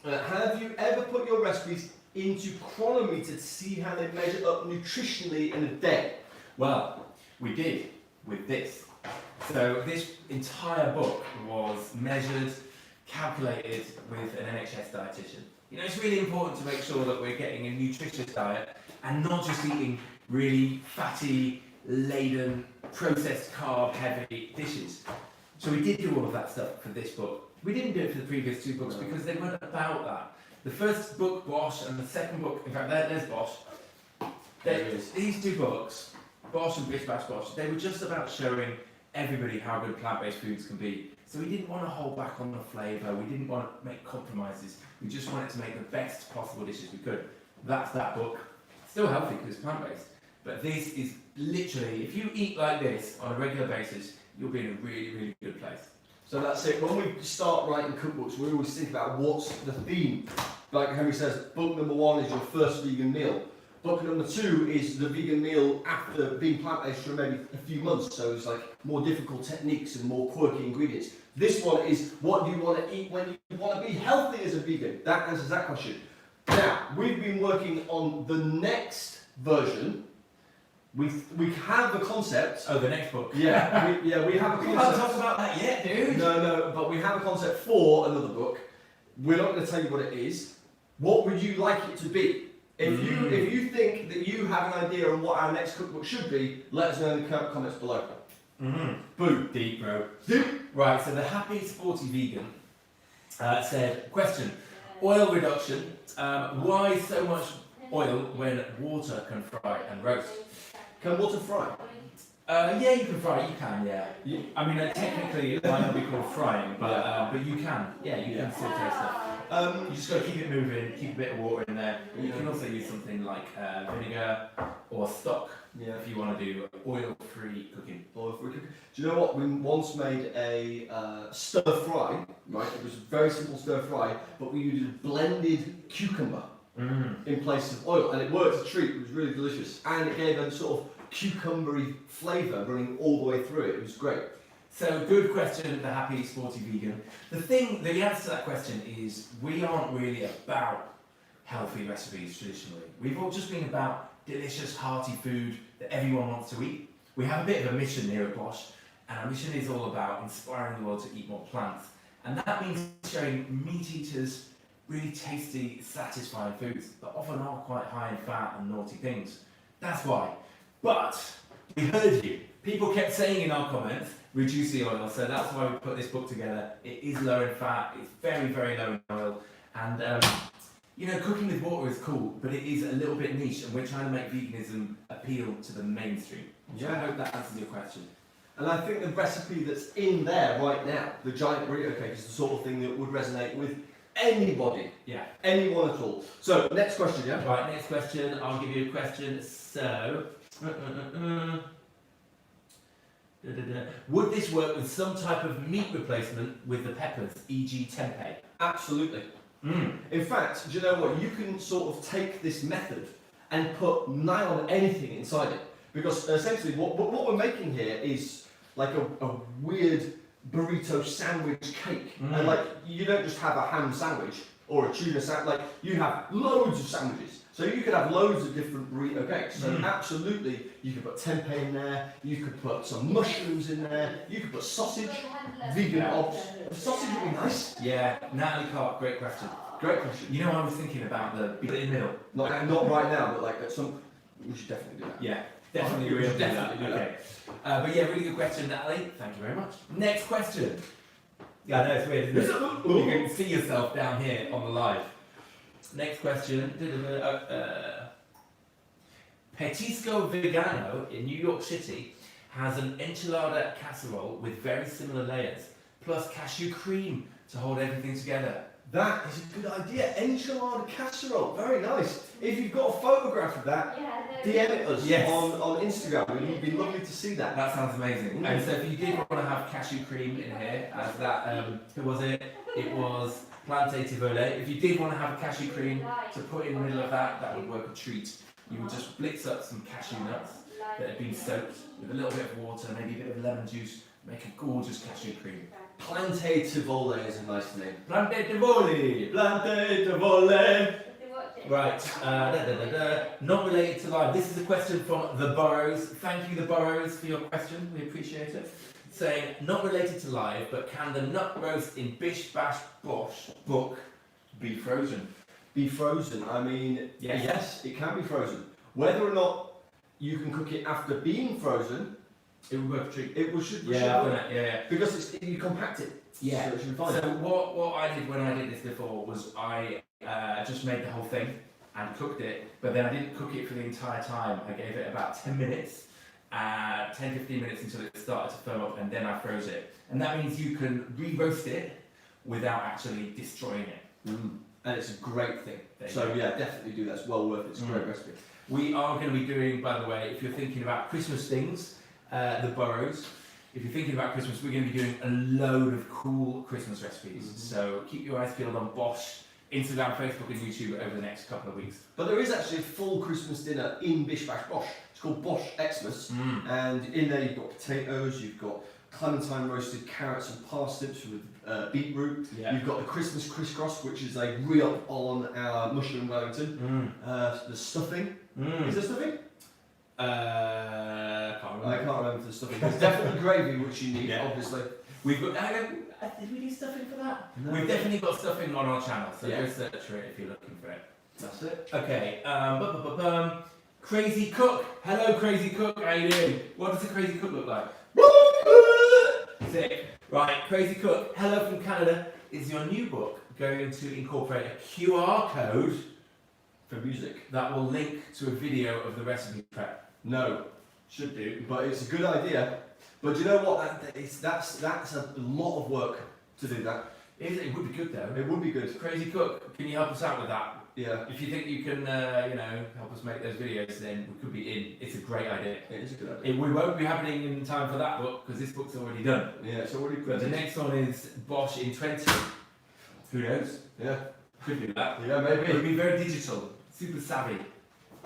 got? Have you ever put your recipes into chronometer to see how they measure up nutritionally in a day? Well, we did with this. So this entire book was measured, calculated with an NHS dietitian. You know, it's really important to make sure that we're getting a nutritious diet and not just eating really fatty, laden, processed carb heavy dishes. So we did do all of that stuff for this book. We didn't do it for the previous two books because they weren't about that. The first book, Bosh, and the second book, in fact, there's Bosh. These two books, Bosh and Bish Bash Bosh, they were just about showing everybody how good plant-based foods can be. So we didn't want to hold back on the flavour, we didn't want to make compromises, we just wanted to make the best possible dishes we could. That's that book. Still healthy because it's plant-based, but this is literally, if you eat like this on a regular basis, you'll be in a really, really good place. So that's it. When we start writing cookbooks, we always think about what's the theme. Like Henry says, book number 1 is your first vegan meal. Book number 2 is the vegan meal after being plant-based for maybe a few months, so it's like more difficult techniques and more quirky ingredients. This one is what do you want to eat when you want to be healthy as a vegan? That answers that question. Now, we've been working on the next version. We have the concept. Oh, the next book. Yeah, we have a We concept. haven't talked about that yet, dude. No, but we have a concept for another book. We're not going to tell you what it is. What would you like it to be? If you think that you have an idea on what our next cookbook should be, let us know in the comments below. Boom. Deep, bro. Deep. Right, so the Happy Sporty Vegan said, question, oil reduction, why so much oil when water can fry and roast? Can water fry? Yeah, you can fry it, you can, yeah. I mean, technically it might not be called frying, but you can. Yeah, you can saute stuff. You just got to keep it moving, keep a bit of water in there. You can also use something like vinegar or stock if you want to do oil-free cooking. Oil-free cooking. Do you know what? We once made a stir fry, right? It was a very simple stir fry, but we used blended cucumber in place of oil, and it worked a treat. It was really delicious, and it gave a sort of cucumbery flavour running all the way through it. It was great. So, good question, the Happy Sporty Vegan. The answer to that question is we aren't really about healthy recipes traditionally. We've all just been about delicious, hearty food that everyone wants to eat. We have a bit of a mission here at Bosh, and our mission is all about inspiring the world to eat more plants. And that means showing meat eaters really tasty, satisfying foods that often are quite high in fat and naughty things. That's why. But we heard you. People kept saying in our comments, reduce the oil, so that's why we put this book together. It is low in fat, it's very, very low in oil, and you know, cooking with water is cool, but it is a little bit niche, and we're trying to make veganism appeal to the mainstream. So I hope that answers your question. And I think the recipe that's in there right now, the giant burrito cake, is the sort of thing that would resonate with anybody. Yeah. Anyone at all. So, next question, yeah? Right, next question. I'll give you a question. So, would this work with some type of meat replacement with the peppers, e.g. tempeh? Absolutely. In fact, do you know what? You can sort of take this method and put nigh on anything inside it. Because essentially what we're making here is like a weird burrito sandwich cake. And like, you don't just have a ham sandwich or a tuna sandwich, like you have loads of sandwiches. So you could have loads of different burrito cakes. So absolutely, you could put tempeh in there, you could put some mushrooms in there, you could put sausage, vegan obs. Sausage would be nice. Yeah, Natalie Clark, great question. Great question. You know, I was thinking about the in the middle. Not right now, but like at some, we should definitely do that. Yeah, definitely We we'll should do definitely that. do Okay. But yeah, really good question, Natalie. Thank you very much. Next question. Yeah, I know it's weird, isn't it? You can see yourself down here on the live. Next question. Petisco Vegano in New York City has an enchilada casserole with very similar layers, plus cashew cream to hold everything together. That is a good idea. Enchilada casserole, very nice. If you've got a photograph of that, DM it us on Instagram. It would be lovely to see that. That sounds amazing. And so if you did want to have cashew cream in here, as that, who was it? It was Planté Tivole. If you did want to have a cashew cream to put in the middle of that, that would work a treat. You would just blitz up some cashew nuts that have been soaked with a little bit of water, maybe a bit of lemon juice, make a gorgeous cashew cream. Planté Tivole is a nice name. Planté Tivole! Planté Tivole! Right, not related to live. This is a question from The Burrows. Thank you, The Burrows, for your question. We appreciate it. Saying, not related to live, but can the nut roast in Bish Bash Bosh book be frozen? Be frozen. I mean, yes, it can be frozen. Whether or not you can cook it after being frozen, it would work a treat. It should Yeah. Because you compact it. Yeah. So it should be fine. So what I did when I did this before was I just made the whole thing and cooked it, but then I didn't cook it for the entire time. I gave it about 10 minutes, 10-15 minutes until it started to firm up, and then I froze it. And that means you can re-roast it without actually destroying it. And it's a great thing. So yeah, definitely do that. It's well worth it. It's a great recipe. We are going to be doing, by the way, if you're thinking about Christmas things, The Burrows, if you're thinking about Christmas, we're going to be doing a load of cool Christmas recipes. So keep your eyes peeled on Bosh, Instagram, Facebook and YouTube over the next couple of weeks. But there is actually a full Christmas dinner in Bish Bash Bosh. It's called Bosh Xmas. And in there you've got potatoes, you've got clementine roasted carrots and parsnips with beetroot. You've got the Christmas crisscross, which is a re-up on our mushroom Wellington. The stuffing. Is there stuffing? I can't remember the stuffing. There's definitely gravy, which you need, obviously. We've got. Did we do stuffing for that? No. We've definitely got stuffing on our channel, so go search for it if you're looking for it. That's it. Okay. Crazy Cook. Hello, Crazy Cook. How you doing? What does a Crazy Cook look like? Sick. Right, Crazy Cook. Hello from Canada. Is your new book going to incorporate a QR code for music that will link to a video of the recipe prep? No. Should do. But it's a good idea. But do you know what? That's a lot of work to do that. It would be good though. It would be good. Crazy Cook, can you help us out with that? Yeah. If you think you can, help us make those videos, then we could be in. It's a great idea. It is a good idea. We won't be happening in time for that book because this book's already done. Yeah, it's already But the next one is Bosh in 20. Who knows? Yeah. Could do that. Yeah, maybe. It would be very digital, super savvy.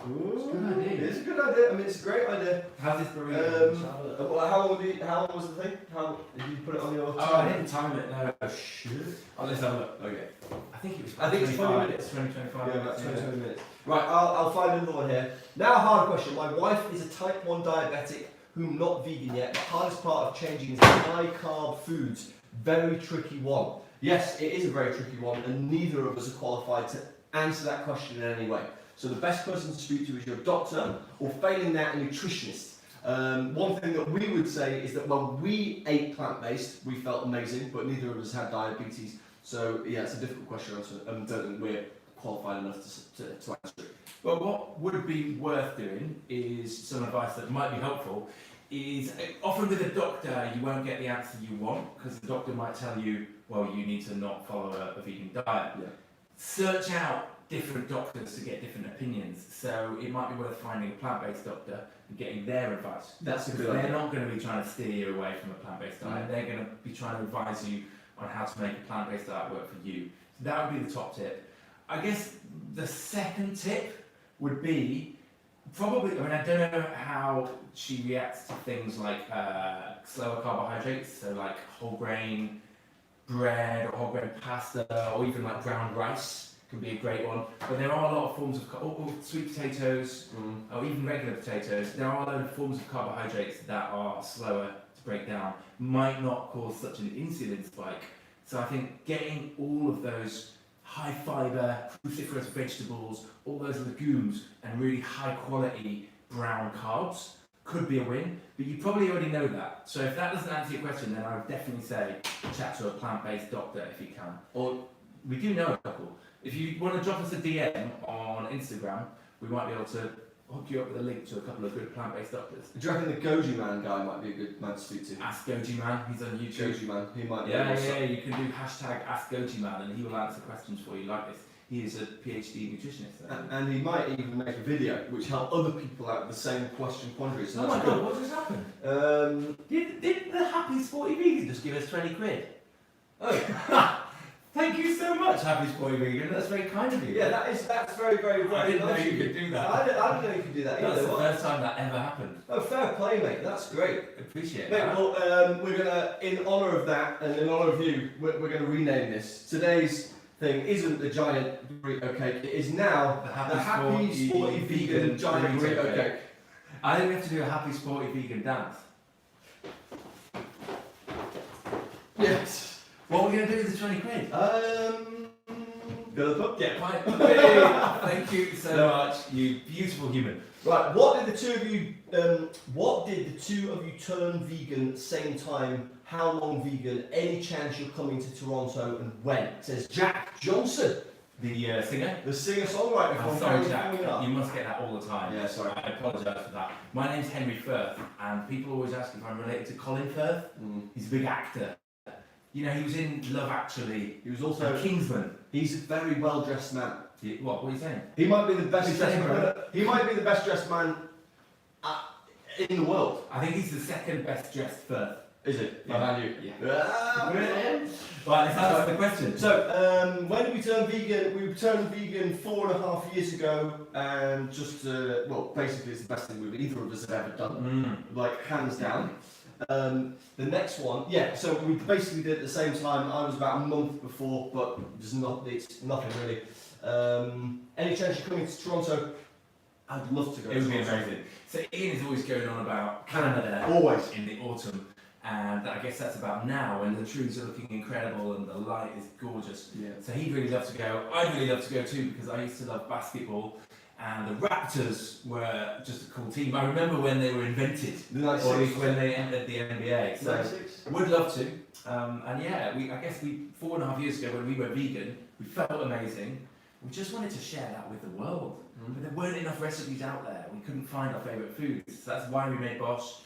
Ooh, it's a good idea. It's a good idea. I mean, it's a great idea. How's this burrito? Well, how long was the thing? How did you put it on your? Oh, I didn't time it. No. Shit. Oh, let's have a look. Okay. I think it was. I think it's 20 minutes. 20-25 Yeah, about 20 minutes. Right, I'll find another one here. Now, a hard question. My wife is a type 1 diabetic whom not vegan yet. The hardest part of changing is high carb foods. Very tricky one. Yes, it is a very tricky one, and neither of us are qualified to answer that question in any way. So the best person to speak to is your doctor, or failing that, a nutritionist. One thing that we would say is that when we ate plant-based, we felt amazing, but neither of us had diabetes. So yeah, it's a difficult question to answer, and don't think we're qualified enough to answer it. Well, what would be worth doing is some advice that might be helpful. Is often with a doctor you won't get the answer you want because the doctor might tell you, well, you need to not follow a vegan diet. Yeah. Search out different doctors to get different opinions. So it might be worth finding a plant-based doctor and getting their advice. That's a good They're idea. not going to be trying to steer you away from a plant-based diet. They're going to be trying to advise you on how to make a plant-based diet work for you. So that would be the top tip. I guess the second tip would be probably, I don't know how she reacts to things like slower carbohydrates, so like whole grain bread or whole grain pasta or even like brown rice can be a great one. But there are a lot of forms of sweet potatoes or even regular potatoes. There are a lot of forms of carbohydrates that are slower to break down, might not cause such an insulin spike. So I think getting all of those high fibre, cruciferous vegetables, all those legumes and really high quality brown carbs could be a win, but you probably already know that. So if that doesn't answer your question, then I would definitely say chat to a plant-based doctor if you can. Or we do know a couple. If you want to drop us a DM on Instagram, we might be able to hook you up with a link to a couple of good plant-based doctors. Do you reckon the Goji Man guy might be a good man to speak to? Ask Goji Man, he's on YouTube. Goji Man, he might be. Yeah, you can do hashtag Ask Goji Man and he will answer questions for you like this. He is a PhD nutritionist. And he might even make a video which help other people out with the same quandaries. Oh my god, what just happened? Did the happy sporty vegan just give us 20 quid? Oh, thank you so much, happy sporty vegan. That's very kind of you. Yeah, that's very, very, very I didn't know nice you of could do that. I didn't know you could do that That's either. the first time that ever happened. Oh, fair play, mate. That's great. Appreciate Mate, that. well, we're gonna, in honour of that and in honour of you, we're gonna rename this. Today's thing isn't the giant burrito cake. It is now the happy sporty vegan giant burrito cake. I think we have to do a happy sporty vegan dance. Yes. What are we going to do with the 20 quid? Go to the pub. Get my pay. Thank you so much, you beautiful human. Right, what did the two of you turn vegan at the same time? How long vegan? Any chance you're coming to Toronto and when? It says Jack Johnson, The singer? the singer-songwriter I'm from sorry, California. Jack. You must get that all the time. Yeah, sorry. I apologise for that. My name's Henry Firth, and people always ask if I'm related to Colin Firth. He's a big actor. You know, he was in Love Actually. He was also Kingsman. He's a very well-dressed man. What are you saying? He might be the best He's dressed saying, man. He might be the best dressed man in the world. I think he's the second best dressed Firth. Is it? Yeah. Behind you? Yeah. Ah, brilliant. Right, let's answer the question. So, when did we turn vegan? We turned vegan 4.5 years ago, and just basically it's the best thing either of us have ever done, like hands down. The next one, yeah. So we basically did it at the same time. I was about a month before, but it's nothing really. Any chance you're coming to Toronto? I'd love to go. It would to be Toronto. amazing. So Ian is always going on about Canada Always. in the autumn, and I guess that's about now when the trees are looking incredible and the light is gorgeous. Yeah. So he'd really love to go. I'd really love to go too because I used to love basketball, and the Raptors were just a cool team. I remember when they were invented, The or 96. at least when they entered the NBA. So 96. would love to. And yeah, I guess 4.5 years ago when we went vegan, we felt amazing. We just wanted to share that with the world. But there weren't enough recipes out there. We couldn't find our favourite foods. So that's why we made Bosh.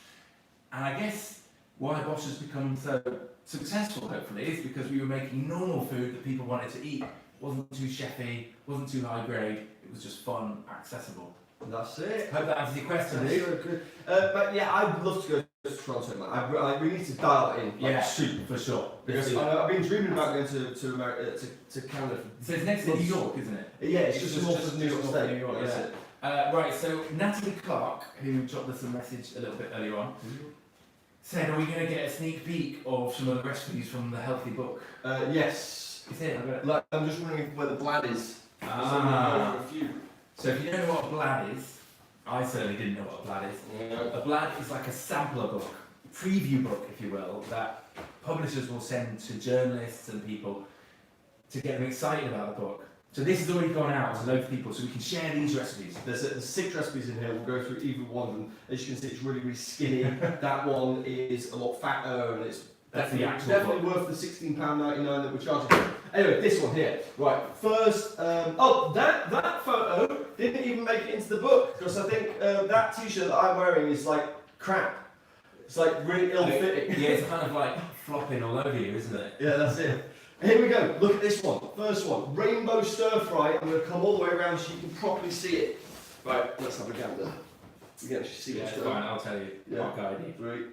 And I guess why Bosh has become so successful, hopefully, is because we were making normal food that people wanted to eat. Wasn't too chefy, wasn't too high grade. It was just fun, accessible. That's it. Hope that answers your question, That's dude. so good. But yeah, I'd love to go to Toronto, man. We need to dial it in. Like, Yeah, soon. for sure. Because I've been dreaming about going to America, to Canada. So it's next to New York, isn't it? Yeah, it's just north of New York north State. of New York, That's yeah. it. Right, so Natalie Clark, who dropped us a message a little bit earlier on, said, are we going to get a sneak peek of some of the recipes from the healthy book? Yes. It's here, I've got it. Like, I'm just wondering where the blad is. Ah. A few. So if you don't know what a blad is, I certainly didn't know what a blad is. Yeah. A blad is like a sampler book, preview book, if you will, that publishers will send to journalists and people to get them excited about the book. So this has already gone out to loads of people, so we can share these recipes. There's 6 recipes in here. We'll go through either one of them. As you can see, it's really, really skinny. That one is a lot fatter, and it's That's the actual definitely worth the £16.99 that we're charging. Anyway, this one here. Right, first, that photo didn't even make it into the book, because I think that t-shirt that I'm wearing is like crap. It's like really ill-fitting. Yeah, it's kind of like flopping all over you, isn't it? Yeah, that's it. Here we go. Look at this one. First one, rainbow stir fry. I'm going to come all the way around so you can properly see it. Right, let's have a gander. We can actually see Yeah, what's it's going fine, on. I'll tell you. Yeah. What guide you. 3,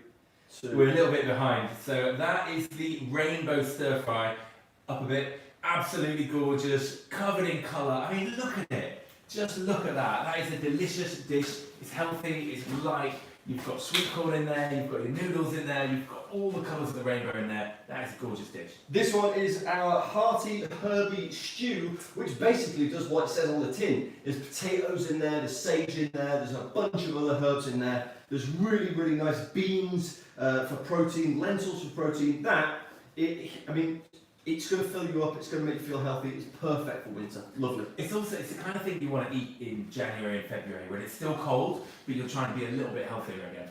2. We're a little bit behind. So that is the rainbow stir fry. Up a bit. Absolutely gorgeous. Covered in colour. I mean, look at it. Just look at that. That is a delicious dish. It's healthy. It's light. You've got sweet corn in there. You've got your noodles in there. You've got all the colours of the rainbow in there. That is a gorgeous dish. This one is our hearty herby stew, which basically does what it says on the tin. There's potatoes in there, there's sage in there, there's a bunch of other herbs in there. There's really, really nice beans for protein, lentils for protein. It's going to fill you up, it's going to make you feel healthy, it's perfect for winter. Lovely. It's the kind of thing you want to eat in January and February when it's still cold, but you're trying to be a little bit healthier again.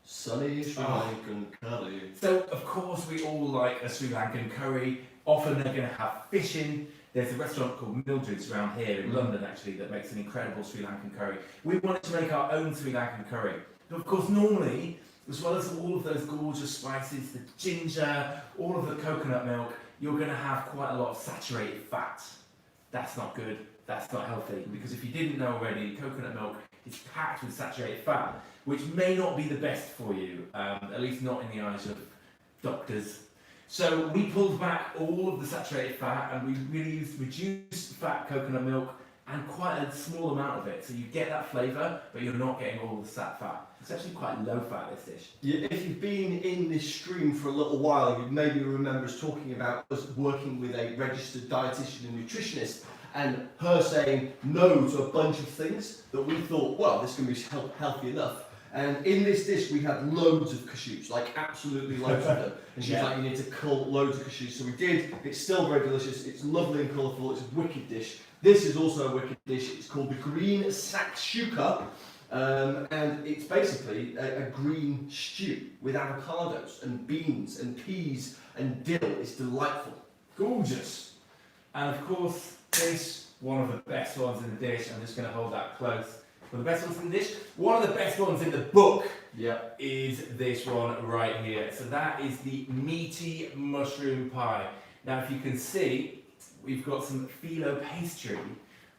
Sunny Sri Lankan curry. So, of course, we all like a Sri Lankan curry. Often they're going to have fish in. There's a restaurant called Mildred's around here in London actually that makes an incredible Sri Lankan curry. We wanted to make our own Sri Lankan curry. But of course normally, as well as all of those gorgeous spices, the ginger, all of the coconut milk, you're going to have quite a lot of saturated fat. That's not good, that's not healthy, because if you didn't know already, coconut milk is packed with saturated fat, which may not be the best for you, at least not in the eyes of doctors. So we pulled back all of the saturated fat and we really used reduced fat coconut milk and quite a small amount of it. So you get that flavour, but you're not getting all the sat fat. It's actually quite low fat, this dish. Yeah, if you've been in this stream for a little while, you maybe remember us talking about us working with a registered dietitian and nutritionist and her saying no to a bunch of things that we thought, well, this is going to be healthy enough. And in this dish, we had loads of cashews, like absolutely loads of them. And she was like, you need to cull loads of cashews. So we did. It's still very delicious. It's lovely and colourful. It's a wicked dish. This is also a wicked dish. It's called the green sakshuka. And it's basically a green stew with avocados and beans and peas and dill. It's delightful. Gorgeous. And of course, this, one of the best ones in the dish. I'm just going to hold that close. One of the best ones in the dish. One of the best ones in the book is this one right here. So that is the meaty mushroom pie. Now if you can see, we've got some phyllo pastry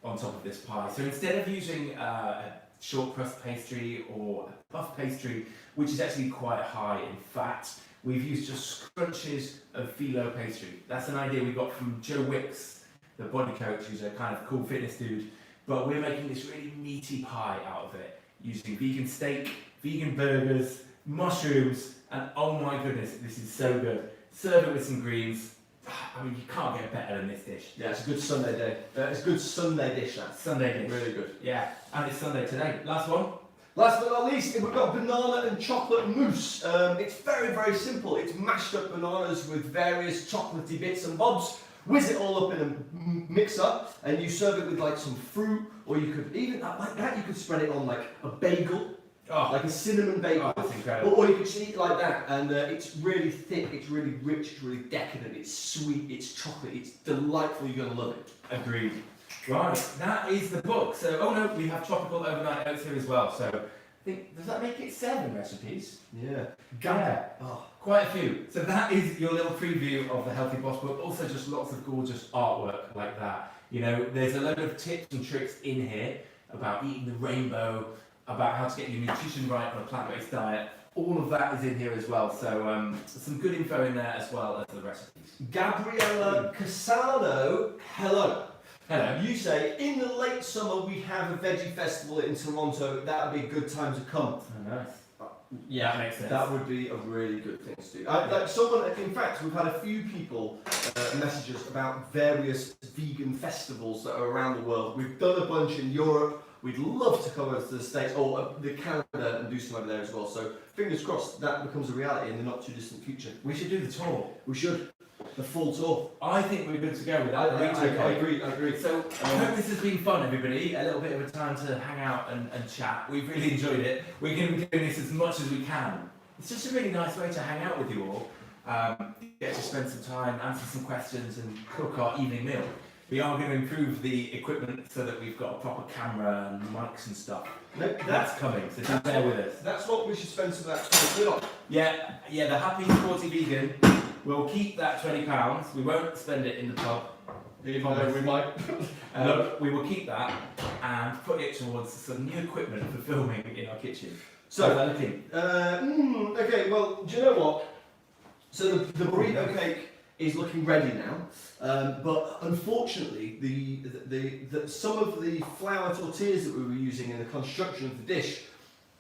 on top of this pie. So instead of using a short crust pastry or a puff pastry, which is actually quite high in fat, we've used just scrunches of phyllo pastry. That's an idea we got from Joe Wicks, the body coach, who's a kind of cool fitness dude. But we're making this really meaty pie out of it, using vegan steak, vegan burgers, mushrooms, and oh my goodness, this is so good. Serve it with some greens. I mean, you can't get better than this dish. Yeah, it's a good Sunday day. It's a good Sunday dish, that. Sunday dish. Really good. Yeah, and it's Sunday today. Last one. Last but not least, we've got banana and chocolate mousse. It's very, very simple. It's mashed up bananas with various chocolatey bits and bobs. Whiz it all up in a mixer, and you serve it with like some fruit, or you could even like that. You could spread it on like a bagel, like a cinnamon bagel, that's incredible. or you could just eat it like that. And it's really thick, it's really rich, it's really decadent, it's sweet, it's chocolate, it's delightful. You're gonna love it. Agreed. Right, that is the book. So, oh no, we have tropical overnight oats here as well. So, I think, does that make it 7 recipes? Yeah. Yeah. Oh, quite a few. So that is your little preview of the Healthy Boss book. Also just lots of gorgeous artwork like that. You know, there's a load of tips and tricks in here about eating the rainbow, about how to get your nutrition right on a plant-based diet. All of that is in here as well. So some good info in there as well as the recipes. Gabriella Casano, hello. Hello. You say, in the late summer we have a veggie festival in Toronto, that would be a good time to come. Oh, nice. Yeah, that makes sense. That would be a really good thing to do. Like someone, in fact, we've had a few people message us about various vegan festivals that are around the world. We've done a bunch in Europe. We'd love to come over to the States or the Canada and do some over there as well. So fingers crossed that becomes a reality in the not too distant future. We should do the tour. We should. The full tour. I think we're good to go with that. I agree. So I hope this has been fun, everybody. A little bit of a time to hang out and chat. We've really enjoyed it. We're going to be doing this as much as we can. It's just a really nice way to hang out with you all. Get to spend some time, answer some questions and cook our evening meal. We are going to improve the equipment so that we've got a proper camera and mics and stuff. No, that's coming, so just bear with us. That's what we should spend some of that time on. Yeah, the Happy Sporty Vegan. We'll keep that £20. We won't spend it in the pub. Even though we might. No, we will keep that and put it towards some new equipment for filming in our kitchen. So, how's that looking? Okay, well, do you know what? So the burrito cake is looking ready now, but unfortunately, some of the flour tortillas that we were using in the construction of the dish,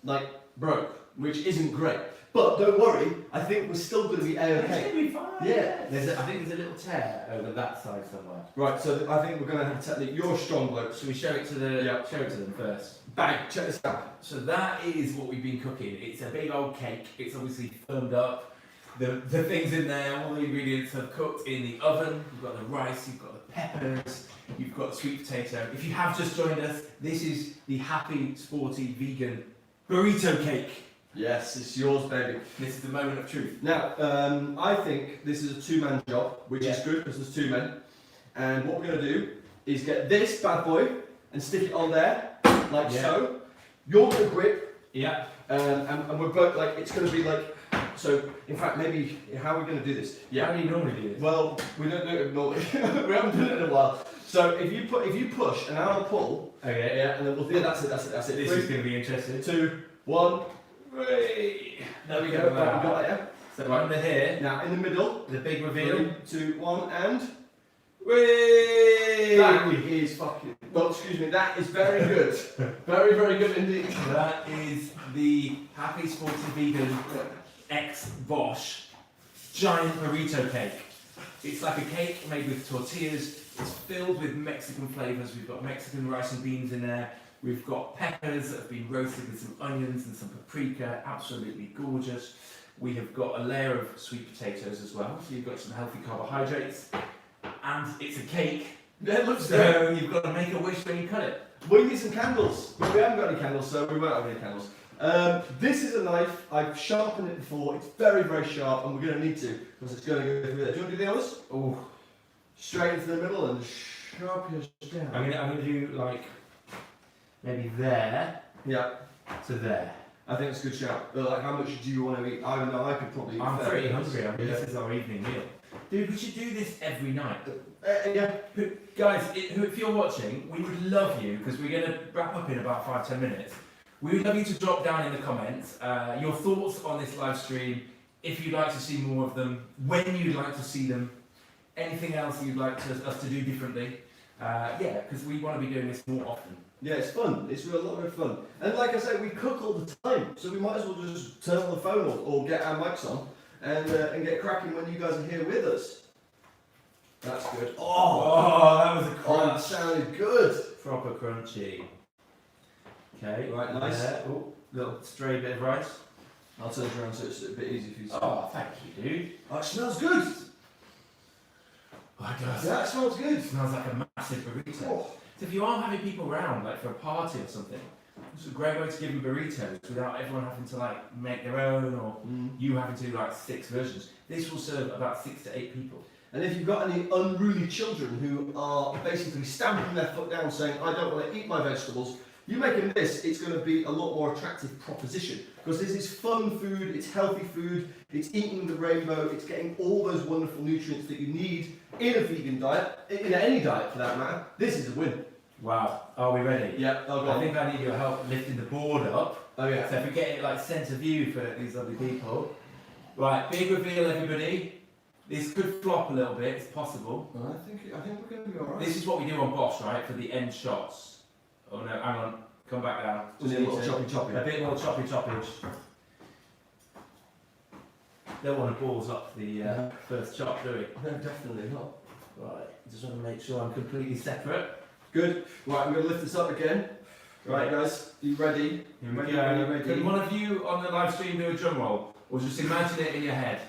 like, broke, which isn't great. But don't worry, I think we're still going to be A-okay. It's going to be fine. Yeah. I think there's a little tear over that side somewhere. Right, so I think we're going to have technique. You're a strong bloke. Should we show it to show it to them first? Bang, check this out. So that is what we've been cooking. It's a big old cake. It's obviously firmed up. The things in there, all the ingredients have cooked in the oven. You've got the rice, you've got the peppers, you've got the sweet potato. If you have just joined us, this is the Happy Sporty Vegan burrito cake. Yes, it's yours, baby. This is the moment of truth. Now, I think this is a two-man job, which is good because there's 2 men. And what we're going to do is get this bad boy and stick it on there, like so. You're going to grip. Yeah. And we're both like, it's going to be like, so in fact, maybe, how are we going to do this? How do you normally do this? Well, we don't do it normally. We haven't done it in a while. So if you push and I'll pull. Okay. Yeah, and then we'll do that's it. This is going to be interesting. 2, 1. Three. There we go. Right, we got it. Yeah? So under here, Now in the middle. the big reveal. 3, 2, 1, and. Whee! That is fucking. Well, excuse me. That is very good. Very, very good indeed. That is the Happy Sporty Vegan X Bosh giant burrito cake. It's like a cake made with tortillas. It's filled with Mexican flavours. We've got Mexican rice and beans in there. We've got peppers that have been roasted with some onions and some paprika. Absolutely gorgeous. We have got a layer of sweet potatoes as well. So you've got some healthy carbohydrates. And it's a cake. Yeah, it looks So good. you've got to make a wish when you cut it. We need some candles. But we haven't got any candles, so we won't have any candles. This is a knife. I've sharpened it before. It's very, very sharp, and we're going to need to because it's going to go through there. Do you want to do the others? Oh, Straight into the middle and sharp yours down. I'm gonna do like maybe there Yeah, to there. I think it's a good shout. But like, how much do you want to eat? I don't know. I could probably. Eat I'm fair pretty bit. hungry. I mean, Yeah. this is our evening meal. Dude, we should do this every night. Yeah. Guys, if you're watching, we would love you, because we're going to wrap up in about 5-10 minutes. We would love you to drop down in the comments your thoughts on this live stream, if you'd like to see more of them, when you'd like to see them, anything else you'd like us to do differently. Yeah, because we want to be doing this more often. Yeah, it's fun. It's a lot of fun. And like I say, we cook all the time, so we might as well just turn on the phone or get our mics on and get cracking when you guys are here with us. That's good. Oh, that was a that crunch. sounded good. Proper crunchy. Okay. Right, nice. Oh, little stray bit of rice. I'll turn it around so it's a bit easy for you to. Oh, thank you, dude. Oh, it smells good. Oh, it does. That smells good. It smells like a massive burrito. Oh. So if you are having people around, like for a party or something, it's a great way to give them burritos without everyone having to like make their own or you having to do like 6 versions. This will serve about 6 to 8 people. And if you've got any unruly children who are basically stamping their foot down saying, I don't want to eat my vegetables, you making this, it's going to be a lot more attractive proposition. Because this is fun food, it's healthy food, it's eating the rainbow, it's getting all those wonderful nutrients that you need in a vegan diet, in any diet for that matter. This is a win. Wow, are we ready? Yeah, I'll go I on. think I need your help lifting the board up. Oh yeah. So if we get it like centre view for these lovely people. Right, big reveal everybody. This could flop a little bit, it's possible. I think we're going to be alright. This is what we do on Bosh, right, for the end shots. Oh no, hang on, come back down. Just a little choppy. A bit more choppage. Don't want to balls up the first chop, do we? No, definitely not. Right, just want to make sure I'm completely separate. Good. Right, I'm going to lift this up again. Right, guys, you ready? Here we Ready, go. ready, ready. Can one of you on the live stream do a drum roll? Or just imagine it in your head?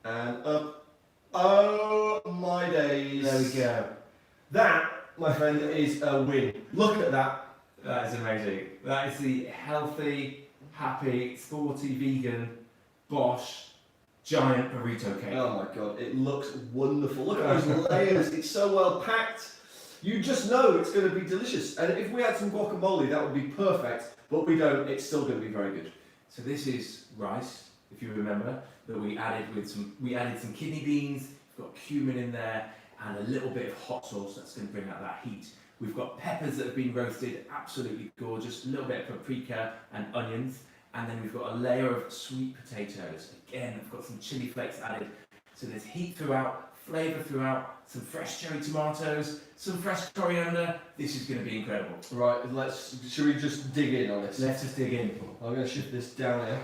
And up. Oh my days. There we go. That, my friend, is a win. Look at that. That is amazing. That is the healthy, happy, sporty, vegan, Bosh giant burrito cake. Oh my god, it looks wonderful. Look at those layers. It's so well packed. You just know it's going to be delicious. And if we had some guacamole, that would be perfect. But we don't. It's still going to be very good. So this is rice, if you remember, that we added some kidney beans. We've got cumin in there and a little bit of hot sauce that's going to bring out that heat. We've got peppers that have been roasted, absolutely gorgeous. A little bit of paprika and onions, and then we've got a layer of sweet potatoes. Again, I've got some chili flakes added. So there's heat throughout, flavour throughout, some fresh cherry tomatoes, some fresh coriander. This is going to be incredible. Right, should we just dig in on this? Let's just dig in. I'm going to shift this down here.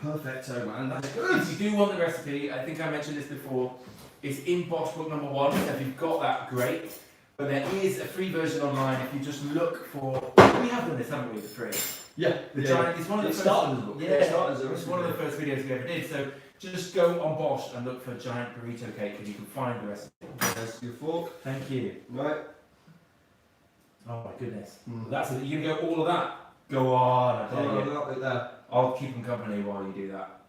Perfecto, man. That's good. If you do want the recipe, I think I mentioned this before, it's in Bosh book number 1, so if you've got that, great. But there is a free version online if you just look for, we have done this, haven't we, the free? Yeah. Giant, it's one of the It first, started as a book. yeah, It started as a it's one of the first videos we ever did, so just go on Bosh and look for giant burrito cake and you can find the recipe. There's your fork. Thank you. Right. Oh my goodness. Mm. That's it, you can go all of that. Go on, I tell you. Not like that. I'll keep them company while you do that.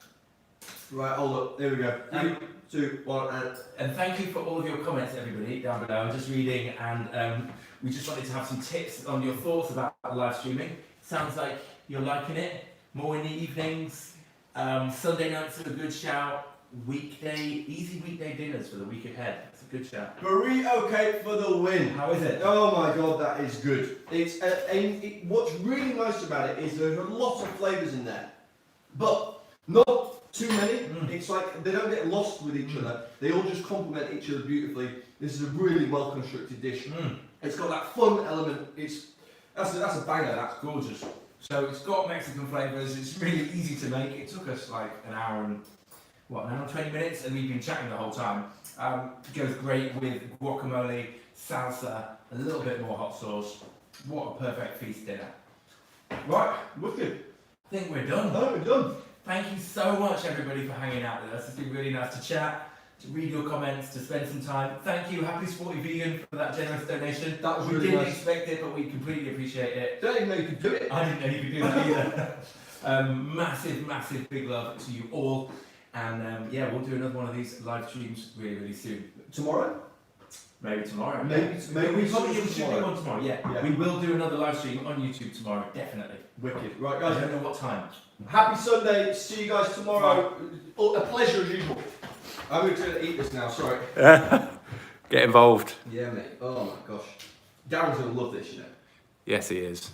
Right, hold up. Here we go. 3, 2, 1, And thank you for all of your comments, everybody, down below. I'm just reading, and we just wanted to have some tips on your thoughts about live streaming. Sounds like you're liking it. More in the evenings. Sunday nights are a good shout. Easy weekday dinners for the week ahead. That's a good shout. burrito cake for the win. How is it? Oh my god, that is good. It's what's really nice about it is there's a lot of flavours in there, but not too many. It's like they don't get lost with each other. They all just complement each other beautifully. This is a really well constructed dish. It's got that fun element. That's a banger. That's gorgeous. So it's got Mexican flavours. It's really easy to make. It took us like an hour and 20 minutes, and we've been chatting the whole time. It goes great with guacamole, salsa, a little bit more hot sauce. What a perfect feast dinner. Right, wicked. I think we're done. No, we're done. Thank you so much, everybody, for hanging out with us. It's been really nice to chat, to read your comments, to spend some time. Thank you, Happy Sporty Vegan, for that generous donation. That was we really didn't nice. expect it, but we completely appreciate it. Don't even know you could do it. I didn't know you could do that either. Massive big love to you all. And yeah, we'll do another one of these live streams really soon. Tomorrow? Maybe tomorrow. Maybe we probably should do tomorrow. one tomorrow. Yeah. We will do another live stream on YouTube tomorrow, definitely. Wicked. Right, I guys. don't know what time. Happy Sunday. See you guys tomorrow. Oh, a pleasure as usual. I'm going to eat this now. Sorry. Get involved. Yeah, mate. Oh my gosh. Darren's going to love this, you know. Yes, he is.